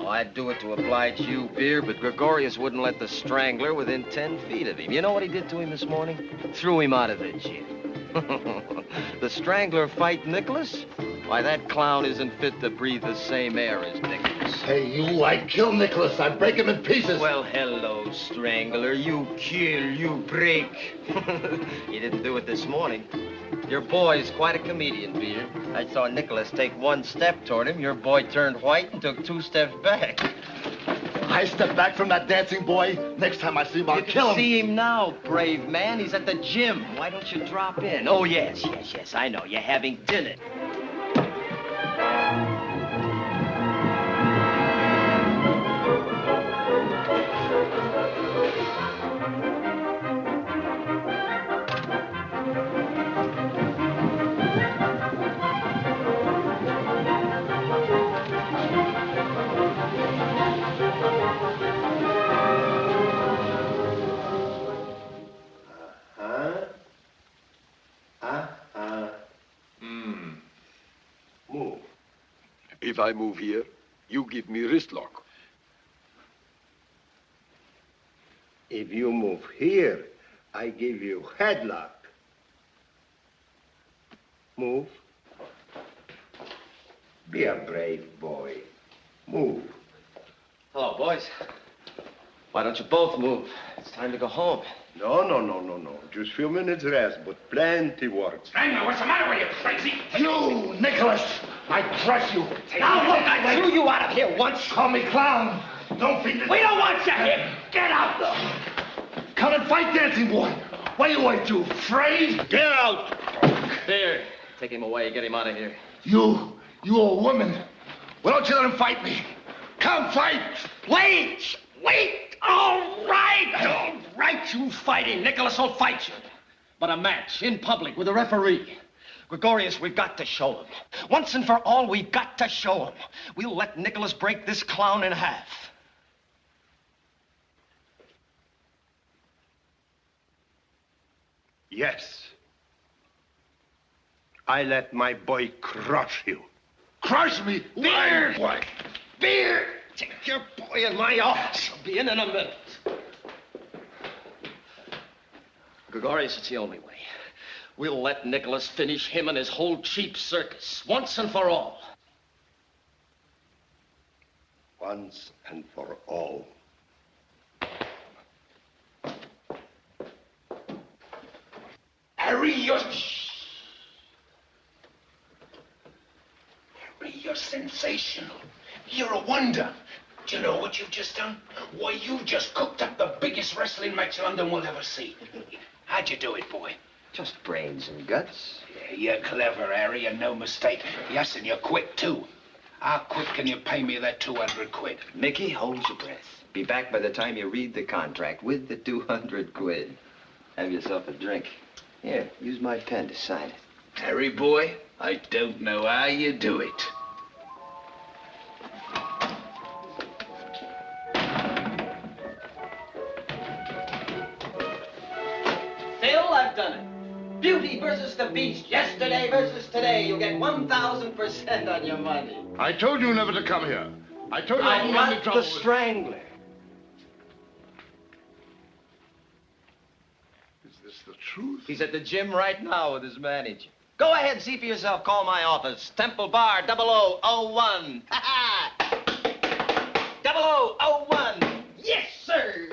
I'd do it to oblige you, Beer, but Gregorius wouldn't let the Strangler within 10 feet of him. You know what he did to him this morning? Threw him out of the gym. The Strangler fight Nicholas? Why, that clown isn't fit to breathe the same air as Nicholas. Hey, you, I'd kill Nicholas. I'd break him in pieces. Well, hello, Strangler. You kill, you break. You didn't do it this morning. Your boy's quite a comedian, Peter. I saw Nicholas take one step toward him. Your boy turned white and took 2 steps back. I step back from that dancing boy. Next time I see him, I'll kill him. See him now, brave man. He's at the gym. Why don't you drop in? Oh, yes. I know. You're having dinner. Move. If I move here, you give me wrist lock. If you move here, I give you headlock. Move. Be a brave boy. Move. Hello, boys. Why don't you both move? It's time to go home. No. Just a few minutes rest, but plenty work. Strangler, what's the matter with you, crazy? You, Nicholas! I crush you. Now look, I threw you out of here once. Call me clown. Don't be... We don't want you here. Get out. Come and fight, dancing boy. What are you afraid? Get out. Here, take him away. Get him out of here. You old woman. Well, don't you let him fight me. Come fight. Wait. All right, you fighting. Nicholas will fight you. But a match in public with a referee. Gregorius, we've got to show him. Once and for all, we've got to show him. We'll let Nicholas break this clown in half. Yes. I let my boy crush you. Crush me? Beer! What? Beer! Take your boy in my office. I'll be in a minute. Gregorius, it's the only way. We'll let Nicholas finish him and his whole cheap circus, once and for all. Once and for all. Harry, you're sensational. You're a wonder. Do you know what you've just done? Why, you've just cooked up the biggest wrestling match London will ever see. How'd you do it, boy? Just brains and guts. Yeah, you're clever, Harry, and no mistake. Yes, and you're quick, too. How quick can you pay me that 200 quid? Mickey, hold your breath. Be back by the time you read the contract with the 200 quid. Have yourself a drink. Here, use my pen to sign it. Harry, boy, I don't know how you do it. Phil, I've done it. Beauty versus the Beast. Yesterday versus today. You'll get 1,000% on your money. I told you never to come here. I told you I'm not to not trouble the Strangler. Is this the truth? He's at the gym right now with his manager. Go ahead, see for yourself. Call my office. Temple Bar 0001. Ha-ha! 0001. Yes, sir.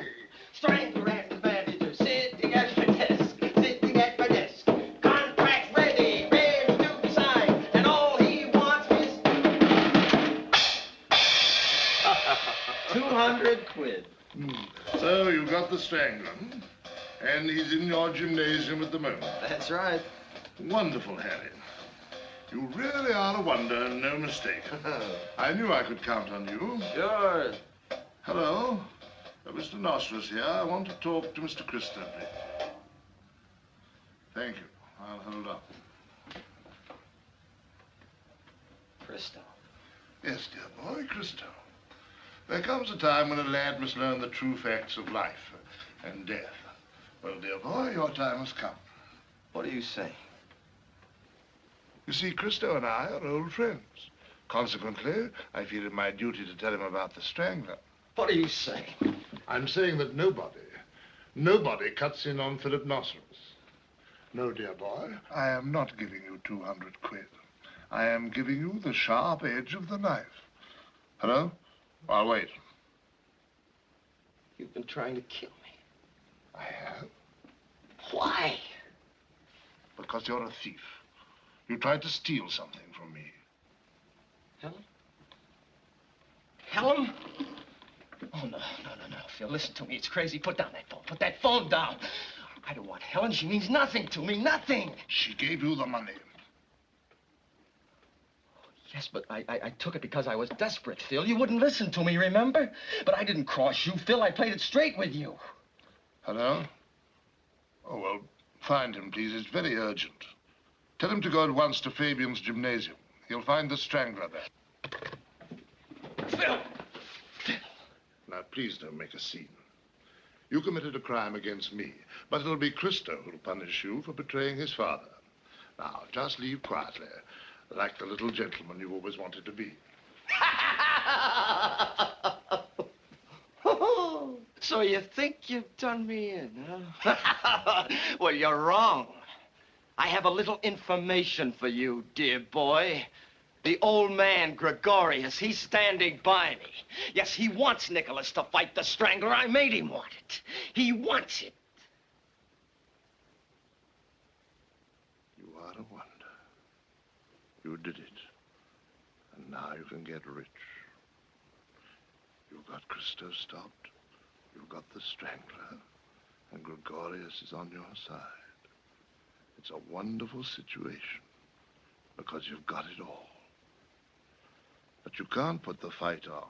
Strangler and the manager sitting at my desk. Sitting at my desk. Contract ready. Ready to be signed. And all he wants is 200 quid. So you got the Strangler, and he's in your gymnasium at the moment. That's right. Wonderful, Harry. You really are a wonder, no mistake. I knew I could count on you. Sure. Hello. Mr. Nostr's here. I want to talk to Mr. Christo, please. Thank you. I'll hold up. Christo. Yes, dear boy, Christo. There comes a time when a lad must learn the true facts of life and death. Well, dear boy, your time has come. What are you saying? You see, Christo and I are old friends. Consequently, I feel it my duty to tell him about the Strangler. What are you saying? I'm saying that nobody cuts in on Philip Nostrils. No, dear boy, I am not giving you 200 quid. I am giving you the sharp edge of the knife. Hello? I'll wait. You've been trying to kill me. I have. Why? Because you're a thief. You tried to steal something from me. Helen? Helen? Oh, no. Phil, listen to me. It's crazy. Put down that phone. Put that phone down. I don't want Helen. She means nothing to me. Nothing. She gave you the money. Yes, but I took it because I was desperate, Phil. You wouldn't listen to me, remember? But I didn't cross you, Phil. I played it straight with you. Hello? Oh, well, find him, please. It's very urgent. Tell him to go at once to Fabian's gymnasium. He'll find the Strangler there. Phil! Now, please don't make a scene. You committed a crime against me, but it'll be Christo who'll punish you for betraying his father. Now, just leave quietly, like the little gentleman you always wanted to be. So you think you've done me in, huh? Well, you're wrong. I have a little information for you, dear boy. The old man, Gregorius, he's standing by me. Yes, he wants Nicholas to fight the Strangler. I made him want it. He wants it. You are a wonder. You did it. And now you can get rich. You've got Christo stopped. You've got the Strangler. And Gregorius is on your side. It's a wonderful situation. Because you've got it all. But you can't put the fight on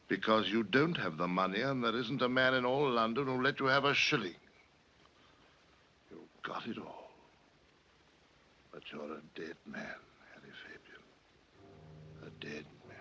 because you don't have the money and there isn't a man in all London who'll let you have a shilling. You've got it all. But you're a dead man, Harry Fabian. A dead man.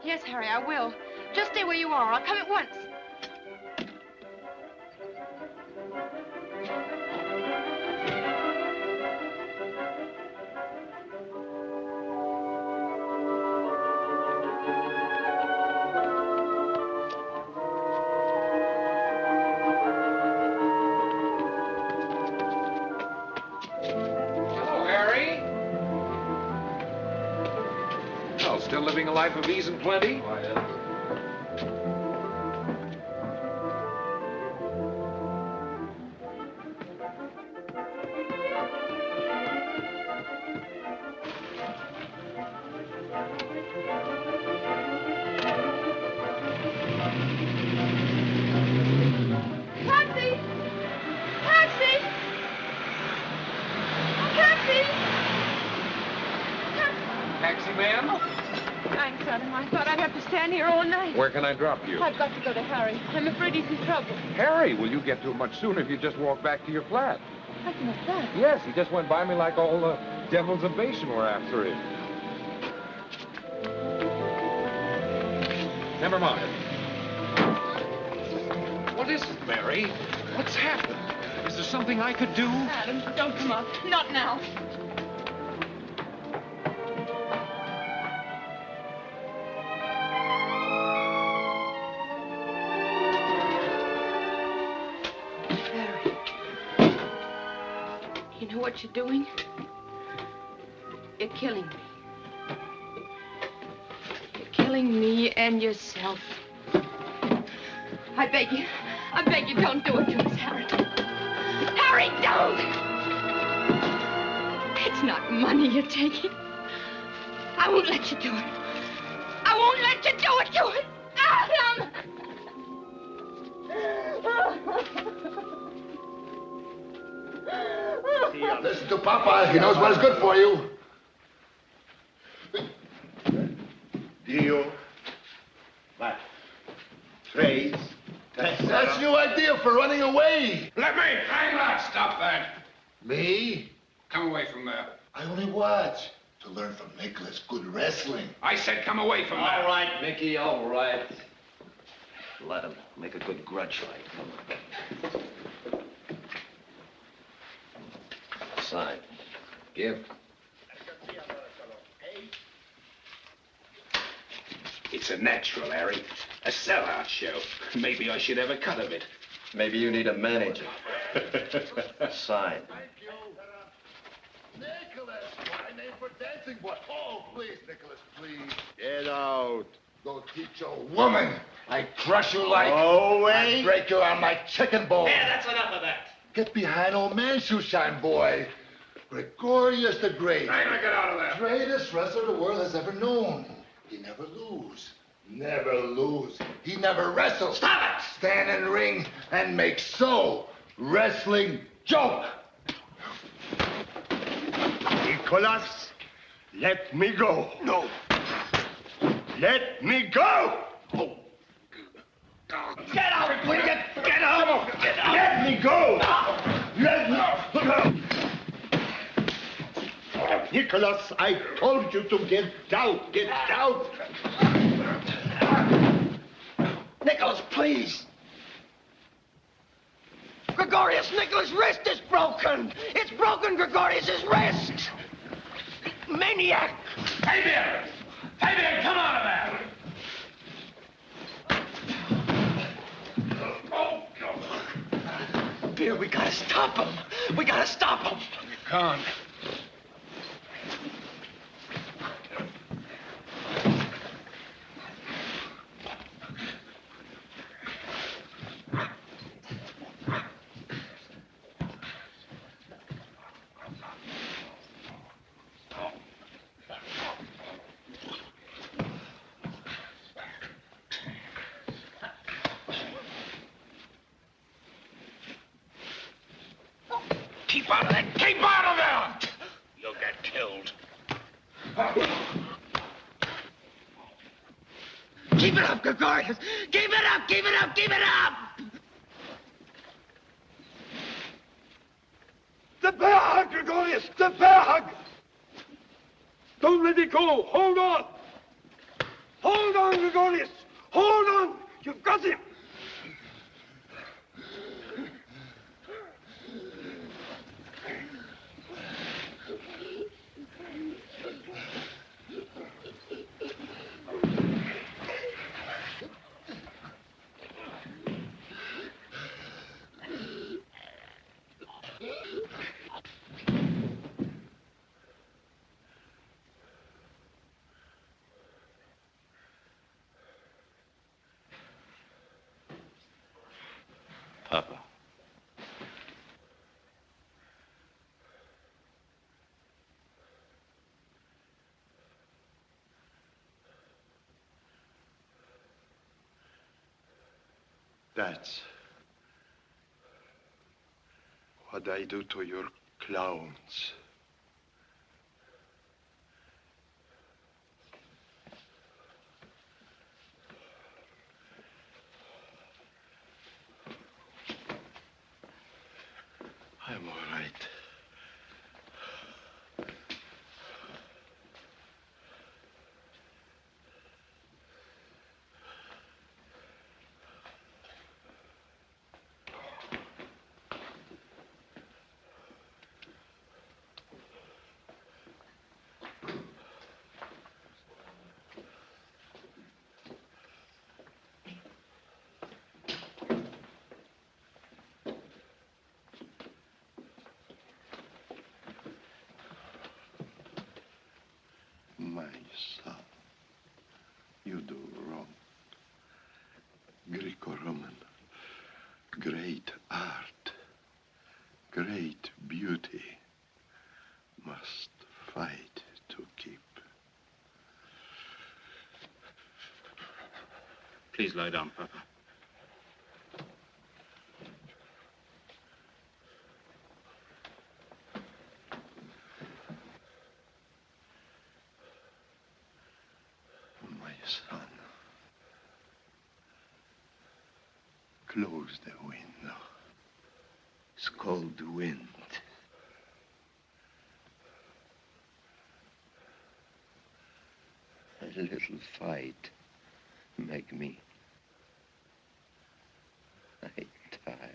Yes, Harry, I will. Just stay where you are. I'll come at once. Hello, Harry. Oh, still living a life of ease and plenty? Taxi! Taxi! Taxi! Taxi man? Oh, thanks, Adam. I thought I'd have to stand here all night. Where can I drop you? I've got to go to Harry. I'm afraid he's in trouble. Harry, will you get to him much sooner if you just walk back to your flat? I can have that. Yes, he just went by me like all the devils of Bashan were after him. Never mind. What is it, Mary? What's happened? Is there something I could do? Adam, don't come up. Not now. Harry. You know what you're doing? You're killing me. You're killing me and yourself. I beg you, don't do it to us, Harry. Harry, don't! It's not money you're taking. I won't let you do it. I won't let you do it to it! Adam! Here, listen to Papa. He knows what is good for you. Dio. What? Trace. That's your idea for running away. Let me! Hang on! Stop that! Me? Come away from there. I only watch to learn from Nicholas good wrestling. I said come away from there. All right, Mickey, all right. Let him make a good grudge fight. Sign. Give. It's a natural, Harry. A sellout show. Maybe I should have a cut of it. Maybe you need a manager. Sign. Nicholas, my name for dancing boy. Oh, please, Nicholas, please. Get out. Go teach a woman. I crush you like... Oh, wait. I break you on my chicken bone. Yeah, that's enough of that. Get behind old man, shoeshine boy. Gregorius the Great. I'm gonna get out of there. Greatest wrestler the world has ever known. He never lose. Never lose. He never wrestles. Stop it! Stand in ring and make so. Wrestling joke. Nicholas, let me go. No. Let me go! Oh. Get out, will you? Get out! Get out! Let me go! Let me go! Nicholas, I told you to get down. Get down! Nicholas, please! Gregorius, Nicholas' wrist is broken! It's broken, Gregorius' wrist! Maniac! Fabian! Fabian, come out of there! Beer, we gotta stop him. We gotta stop him. You can't. Keep out of there! Keep out of there! You'll get killed. Keep it up, Gregorius! Keep it up! Keep it up! Keep it up! The bear hug, Gregorius! The bear hug! Don't let it go! Hold on! Hold on, Gregorius! Hold on! You've got him! Papa. That's what I do to your clowns. I'm all right. My son, you do wrong. Greco-Roman, great art, great beauty must fight to keep. Please lie down, Papa. My son, close the window. It's cold wind. A little fight make me. I'm tired.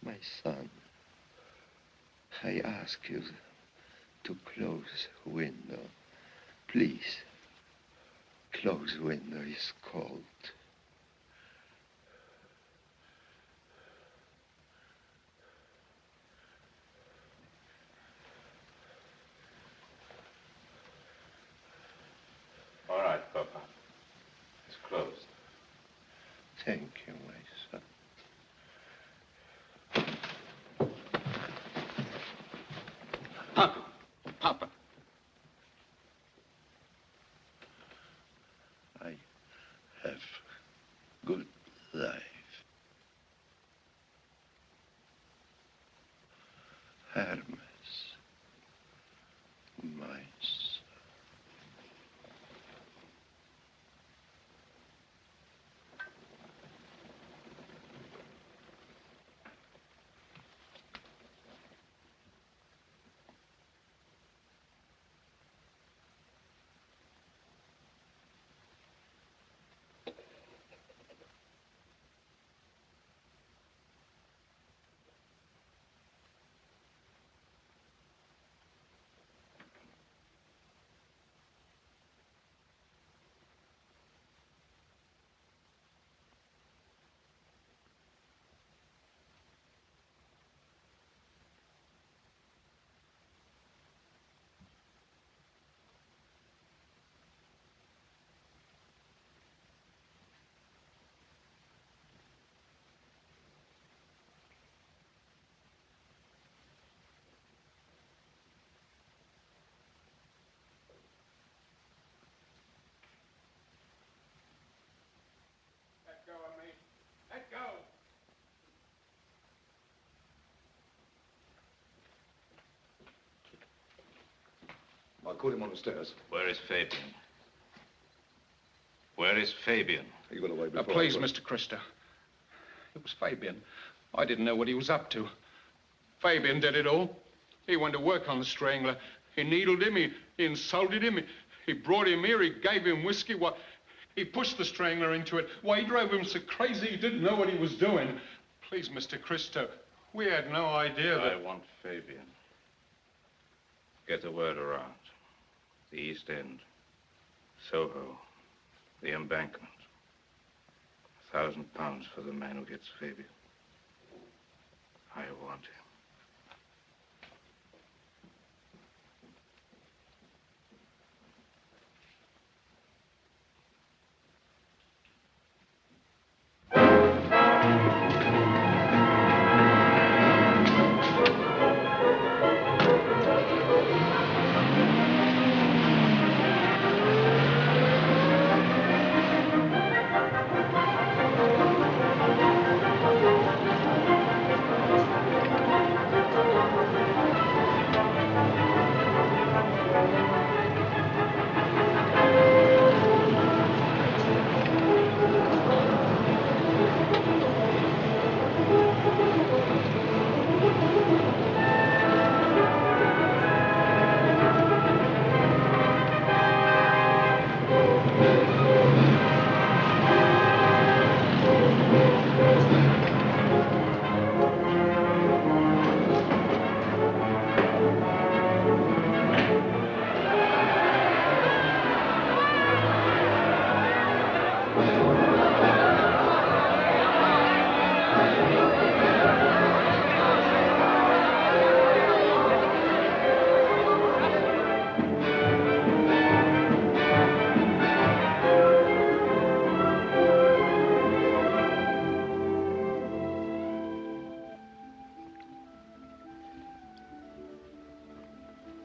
My son, I ask you to close window. Please. Close window is cold. All right, Papa. It's closed. Thank you, my son. Papa. Papa. Hermes. Mice. Let go. I caught him on the stairs. Where is Fabian? Where is Fabian? He got away Now, before. please, Mr. Christo. It was Fabian. I didn't know what he was up to. Fabian did it all. He went to work on the strangler. He needled him. He insulted him. He brought him here. He gave him whiskey. Why, he pushed the strangler into it. Why, he drove him so crazy he didn't know what he was doing. Please, Mr. Christo, we had no idea that... I want Fabian. Get the word around. The East End, Soho, the Embankment. £1,000 for the man who gets Fabian. I want him.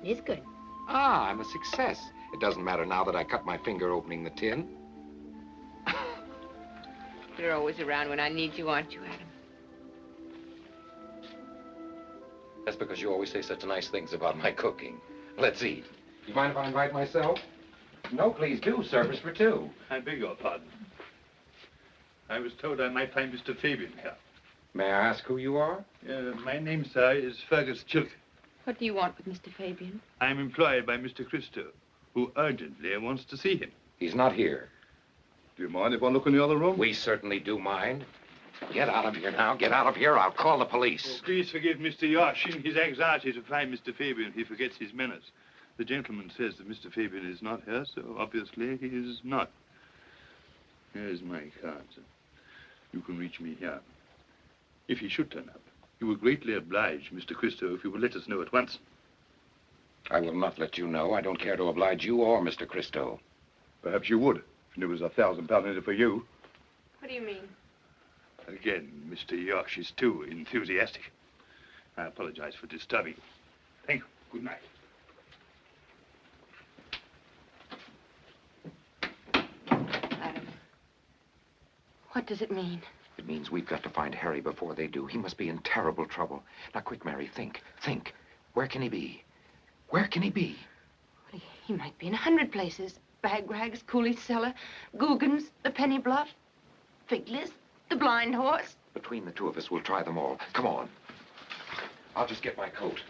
It is good. Ah, I'm a success. It doesn't matter now that I cut my finger opening the tin. You're always around when I need you, aren't you, Adam? That's because you always say such nice things about my cooking. Let's eat. You mind if I invite myself? No, please do. Service for two. I beg your pardon. I was told I might find Mr. Fabian here. May I ask who you are? My name, sir, is Fergus Chilk. What do you want with Mr. Fabian? I'm employed by Mr. Christo, who urgently wants to see him. He's not here. Do you mind if I look in the other room? We certainly do mind. Get out of here now. Get out of here. I'll call the police. Oh, please forgive Mr. Yosh. In his anxiety to find Mr. Fabian, he forgets his manners. The gentleman says that Mr. Fabian is not here, so obviously he is not. Here's my card, sir. You can reach me here. If he should turn up, you will greatly oblige Mr. Christo if you will let us know at once. I will not let you know. I don't care to oblige you or Mr. Christo. Perhaps you would, if there was £1,000 in it for you. What do you mean? Again, Mr. Yosh is too enthusiastic. I apologize for disturbing you. Thank you. Good night. Adam, what does it mean? It means we've got to find Harry before they do. He must be in terrible trouble. Now, quick, Mary, think. Where can he be? Where can he be? He might be in 100 places. Bag Rags, Cooley's Cellar, Guggen's, the Penny Bluff, Figler's, the Blind Horse. Between the two of us, we'll try them all. Come on. I'll just get my coat.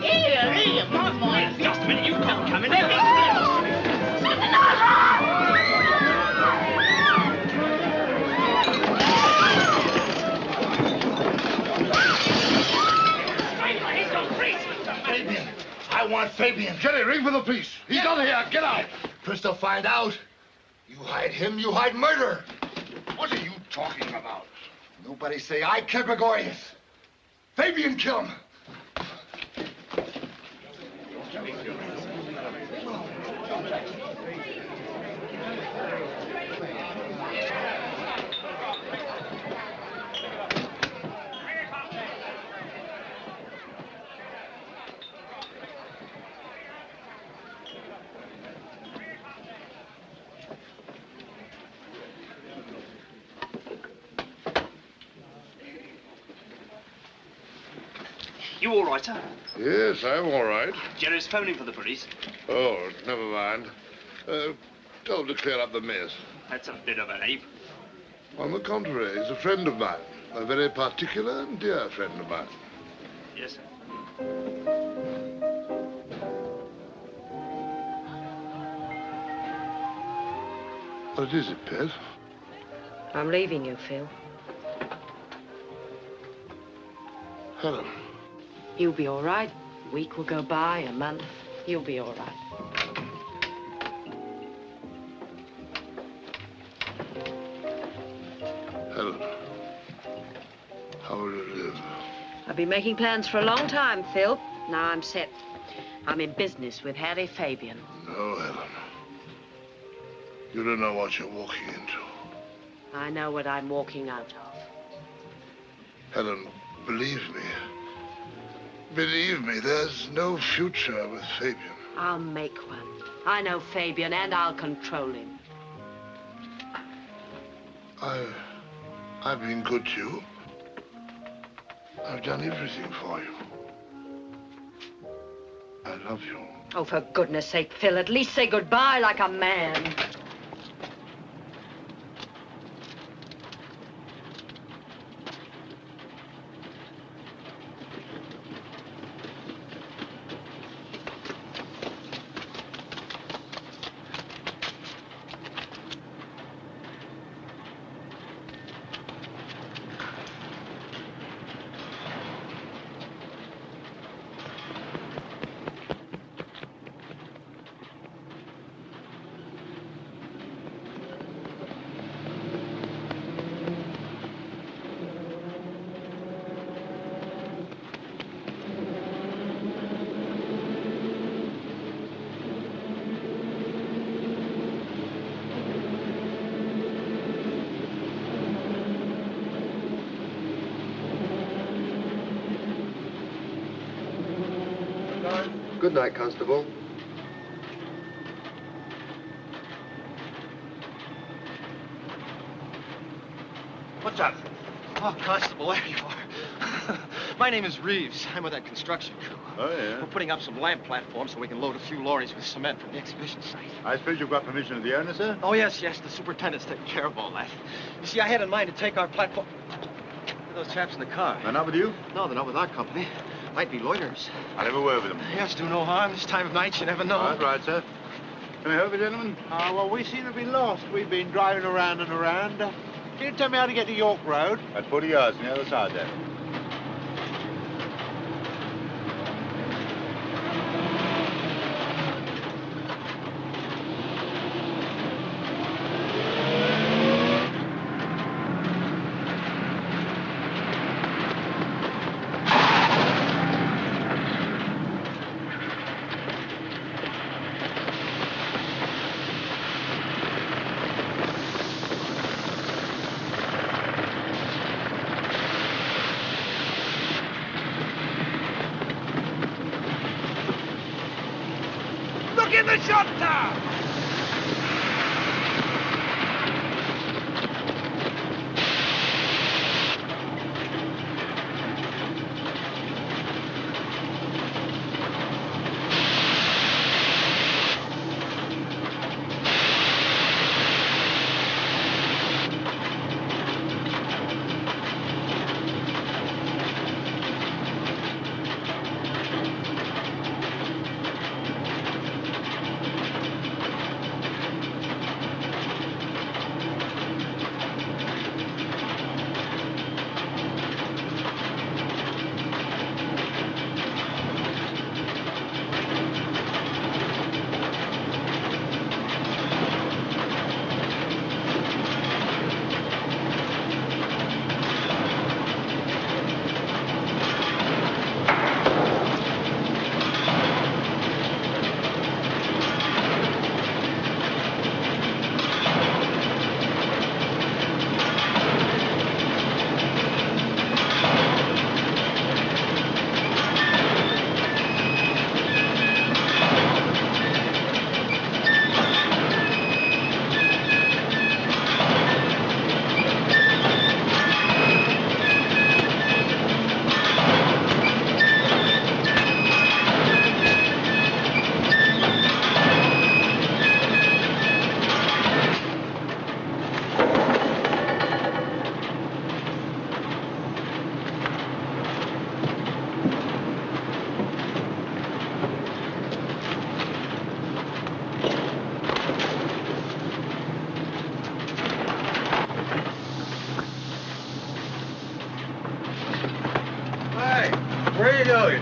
Here, Mom. Just a minute, you can't come in. Fabian. I want Fabian. Jenny, ring for the police. He's not here. Get out. First they'll find out. You hide him, you hide murder. What are you talking about? Nobody say I killed Gregorius. Fabian kill him. You all right, sir? Yes, I'm all right. Jerry's phoning for the police. Oh, never mind. Tell him to clear up the mess. That's a bit of an ape. On the contrary, he's a friend of mine. A very particular and dear friend of mine. Yes, sir. What is it, Pet? I'm leaving you, Phil. Helen. You'll be all right. A week will go by, a month. You'll be all right. Helen. How will you live? I've been making plans for a long time, Phil. Now I'm set. I'm in business with Harry Fabian. No, Helen. You don't know what you're walking into. I know what I'm walking out of. Helen, believe me. Believe me, there's no future with Fabian. I'll make one. I know Fabian, and I'll control him. I've been good to you. I've done everything for you. I love you. Oh, for goodness sake, Phil, at least say goodbye like a man. Good night, Constable. What's up? Oh, Constable, there you are. My name is Reeves. I'm with that construction crew. Oh, yeah? We're putting up some land platforms so we can load a few lorries with cement from the exhibition site. I suppose you've got permission of the owner, sir? Oh, yes. The superintendent's taking care of all that. You see, I had in mind to take our platform to those chaps in the car. They're not with you? No, they're not with our company. Might be loiterers. I'll have a word with them. Yes, do no harm. This time of night, you never know. That's right, sir. Can I help you, gentlemen? Well, we seem to be lost. We've been driving around and around. Can you tell me how to get to York Road? At 40 yards on the other side there. in the shot tower!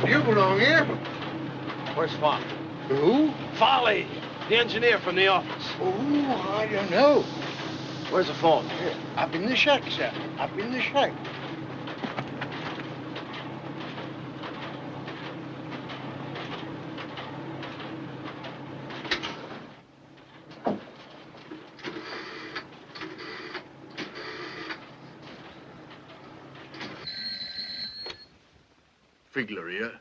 You belong here. Where's Folly? Who? Folly, the engineer from the office. Oh, I don't know. Where's the phone? Here, up in the shack, sir. Up in the shack. Figler here.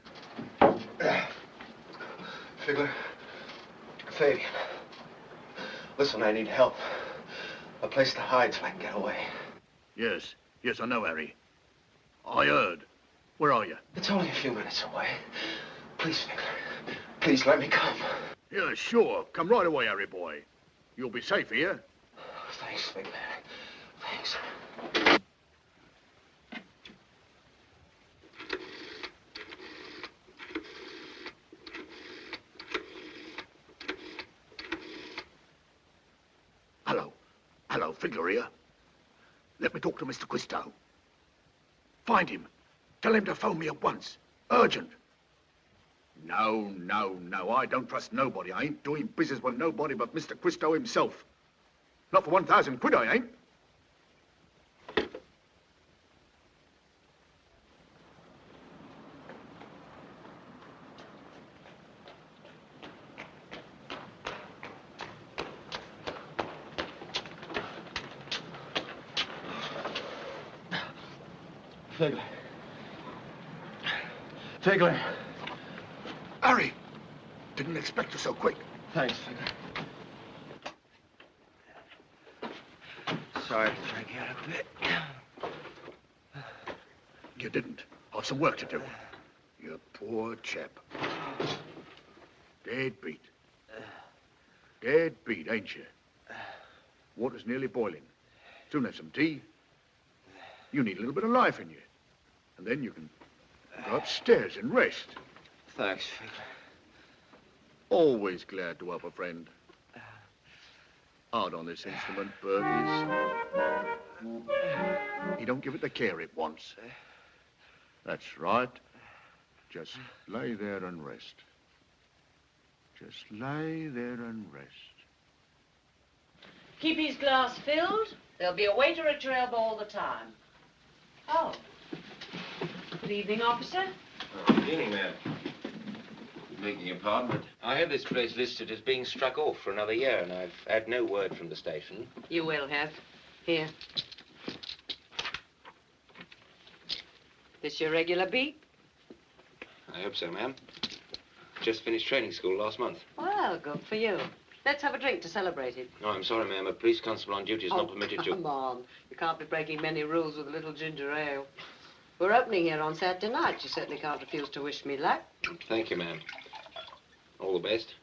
Figler. Fabian. Listen, I need help. A place to hide so I can get away. Yes, I know, Harry. I heard. Where are you? It's only a few minutes away. Please, Figler. Please let me come. Yeah, sure. Come right away, Harry boy. You'll be safe here. Thanks, Figler. Thanks. Hello, Figler here. Let me talk to Mr. Christo. Find him. Tell him to phone me at once. Urgent. No. I don't trust nobody. I ain't doing business with nobody but Mr. Christo himself. Not for 1,000 quid, I ain't. Figler. Harry! Didn't expect you so quick. Thanks, Figler. Sorry to drag you out a bit. You didn't. I've some work to do. You poor chap. Dead beat. Dead beat, ain't you? Water's nearly boiling. Soon have some tea. You need a little bit of life in you. And then you can go upstairs and rest. Thanks, Figler. Always glad to help a friend. Hard on this instrument, Bert is. He don't give it the care it wants. That's right. Just lay there and rest. Just lay there and rest. Keep his glass filled. There'll be a waiter at your elbow all the time. Oh. Good evening, officer. Good evening, ma'am. Begging your pardon, but I had this place listed as being struck off for another year, and I've had no word from the station. You will have. Here. This your regular beat? I hope so, ma'am. Just finished training school last month. Well, good for you. Let's have a drink to celebrate it. No, I'm sorry, ma'am. A police constable on duty is not permitted to... Come on. You can't be breaking many rules with a little ginger ale. We're opening here on Saturday night. You certainly can't refuse to wish me luck. Thank you, ma'am. All the best.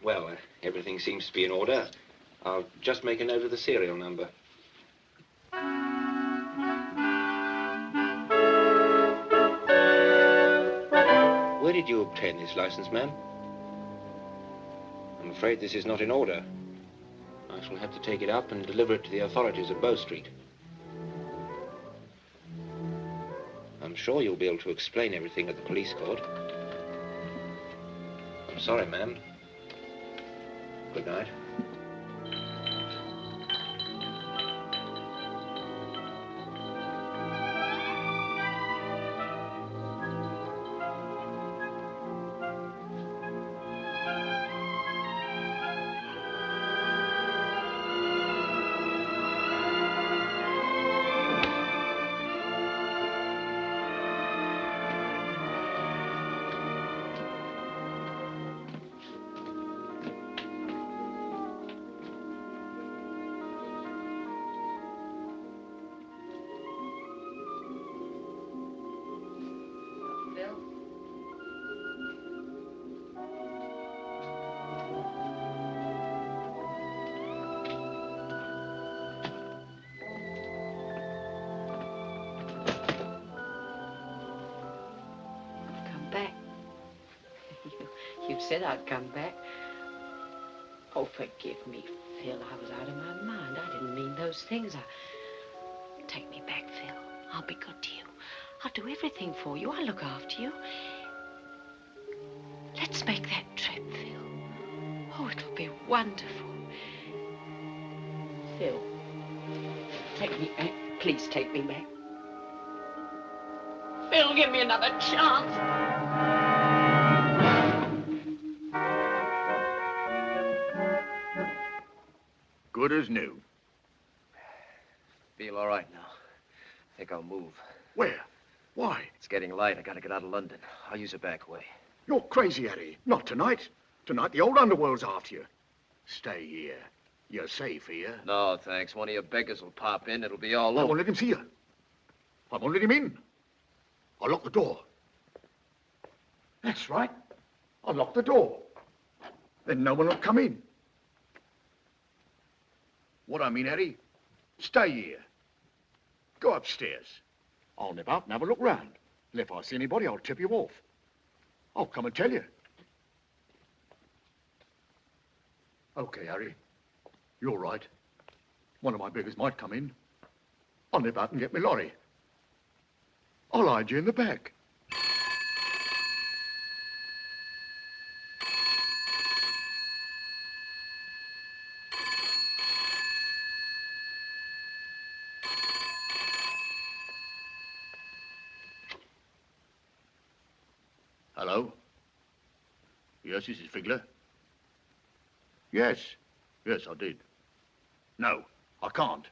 Well, everything seems to be in order. I'll just make a note of the serial number. Where did you obtain this license, ma'am? I'm afraid this is not in order. I shall have to take it up and deliver it to the authorities at Bow Street. I'm sure you'll be able to explain everything at the police court. I'm sorry, ma'am. Good night. You said I'd come back. Oh, forgive me, Phil. I was out of my mind. I didn't mean those things. Take me back, Phil. I'll be good to you. I'll do everything for you. I'll look after you. Let's make that trip, Phil. Oh, it'll be wonderful. Phil, take me back. Please take me back. Phil, give me another chance. Good as new. Feel all right now. Think I'll move. Where? Why? It's getting light. I gotta get out of London. I'll use a back way. You're crazy, Harry. Not tonight. Tonight the old underworld's after you. Stay here. You're safe here. No, thanks. One of your beggars will pop in. It'll be all I over. won't let him see you. I won't let him in. I'll lock the door. That's right. I'll lock the door. Then no one will come in. What I mean, Harry, stay here. Go upstairs. I'll nip out and have a look round. And if I see anybody, I'll tip you off. I'll come and tell you. Okay, Harry. You're right. One of my beggars might come in. I'll nip out and get my lorry. I'll hide you in the back. Hello? Yes, this is Figler. Yes. Yes, I did. No, I can't.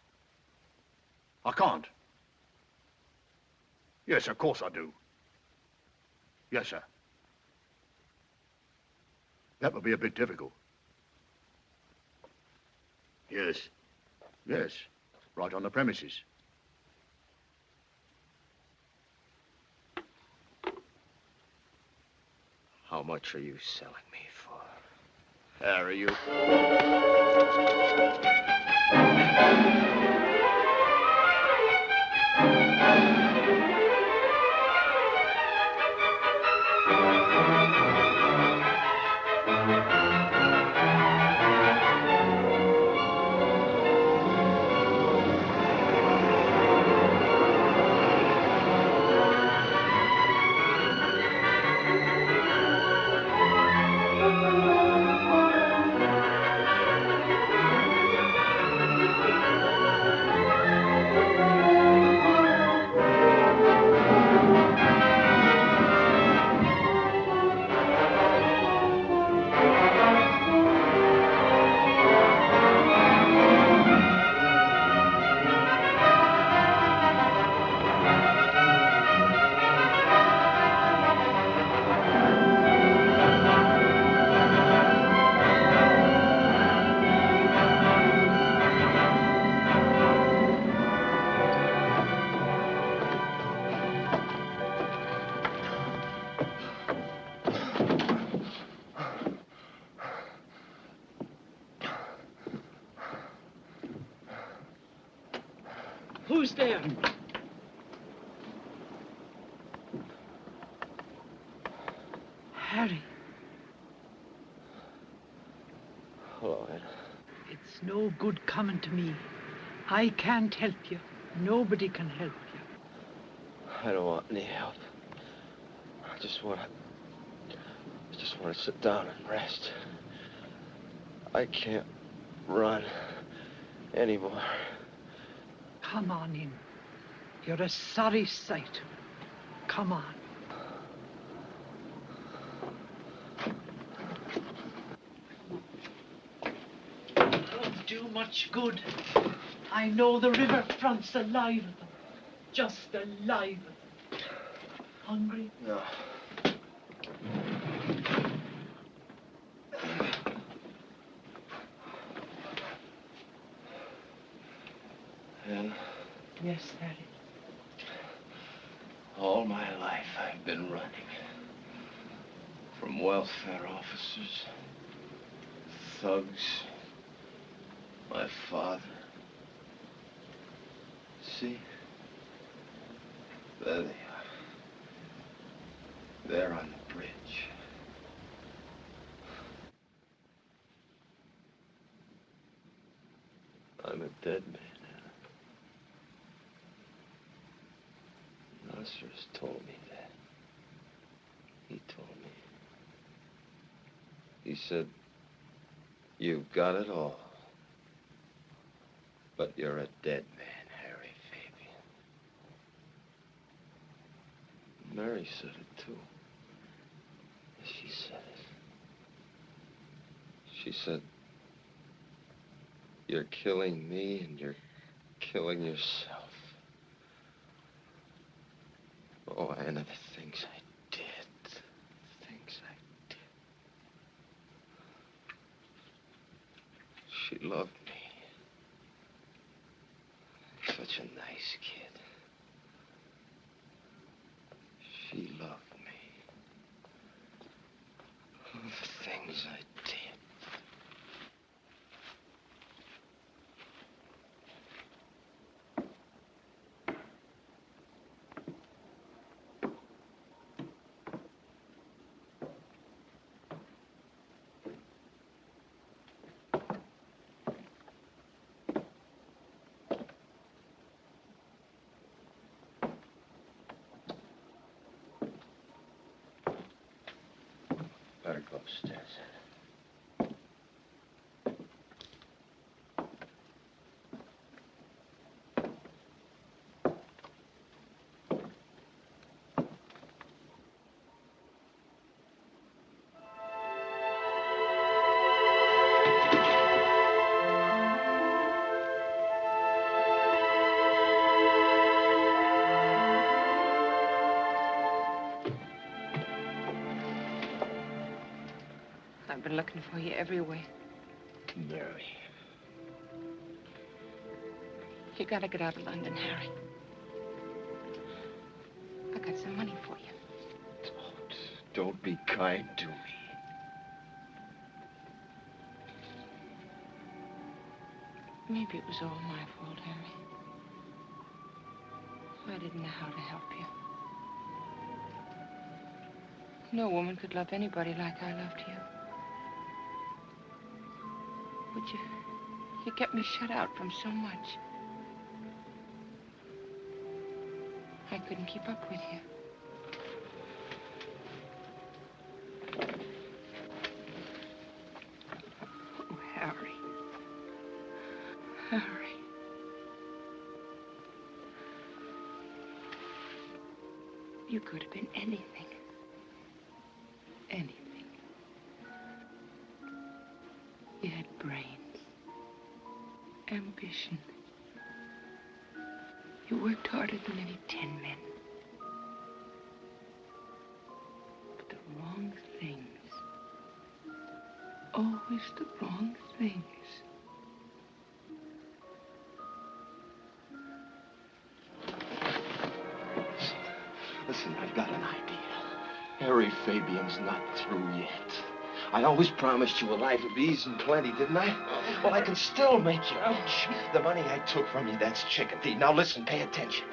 I can't. Yes, of course I do. Yes, sir. That would be a bit difficult. Yes. Yes. Right on the premises. How much are you selling me for? Harry, you... Who's there? Harry, Hello, Ed. it's no good coming to me. I can't help you. Nobody can help you. I don't want any help. I just want to sit down and rest. I can't run anymore. Come on in. You're a sorry sight. Come on. Won't do much good. I know the riverfront's alive with them. Just alive with them. Hungry? No. And Yes, Harry. all my life I've been running. From welfare officers, thugs, my father. See? There they are. There on the bridge. I'm a dead man. Nasser's told me that. He told me. He said, you've got it all. But you're a dead man, Harry Fabian. Mary said it, too. She said it. She said, you're killing me and you're killing yourself. Oh, and the things I did. Things I did. She loved me. Such a nice kid. She loved me. Oh, the things I did. Better go upstairs. I've been looking for you everywhere. Mary. You gotta get out of London, Harry. I got some money for you. Don't be kind to me. Maybe it was all my fault, Harry. I didn't know how to help you. No woman could love anybody like I loved you. But you kept me shut out from so much. I couldn't keep up with you. Oh, Harry. Harry. You could have been anything. Anything. You had brains, ambition. You worked harder than any 10 men. But the wrong things. Always the wrong things. Listen, I've got an idea. Harry Fabian's not through yet. I always promised you a life of ease and plenty, didn't I? Well, I can still make you rich. The money I took from you, that's chicken feed. Now listen, pay attention.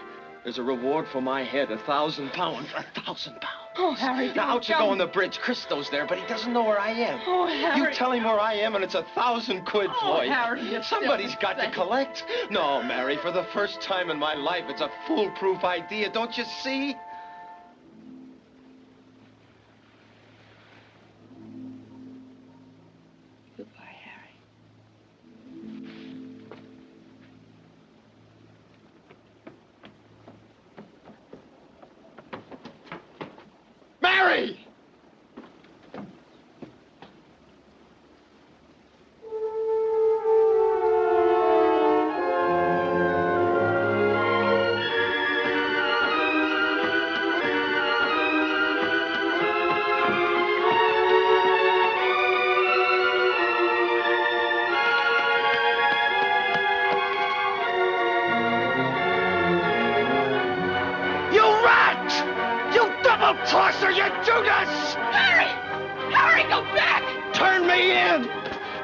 There's a reward for my head, 1,000 pounds. 1,000 pounds. Oh, Harry, Now, out you go on the bridge. Christo's there, but he doesn't know where I am. Oh, Harry. You tell him where I am, and it's 1,000 quid for you. Harry, it's Somebody's got to collect. No, Mary, for the first time in my life, it's a foolproof idea. Don't you see? Goodbye, Harry. Mary! Crosser, you Judas! Harry! Harry, go back! Turn me in!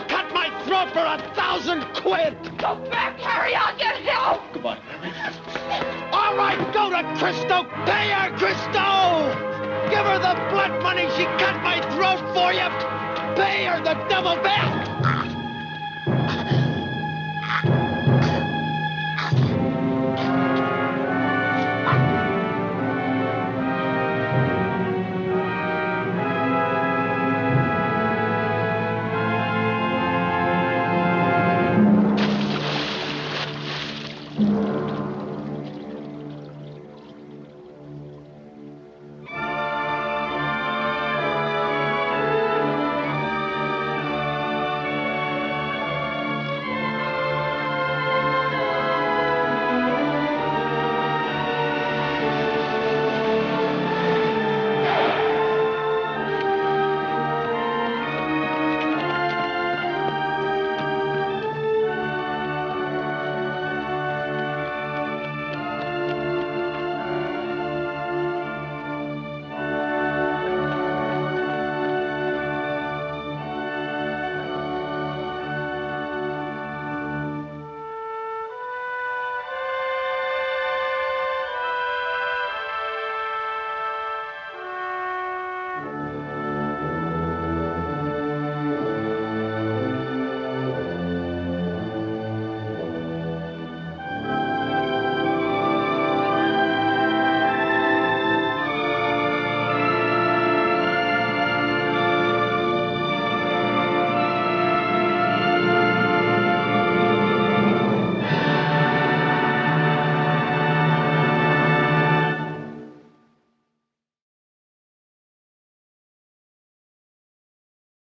Cut my throat for 1,000 quid! Go back, Harry! I'll get help! Goodbye. All right, go to Christo! Pay her, Christo! Give her the blood money she cut my throat for you! Pay her the double back!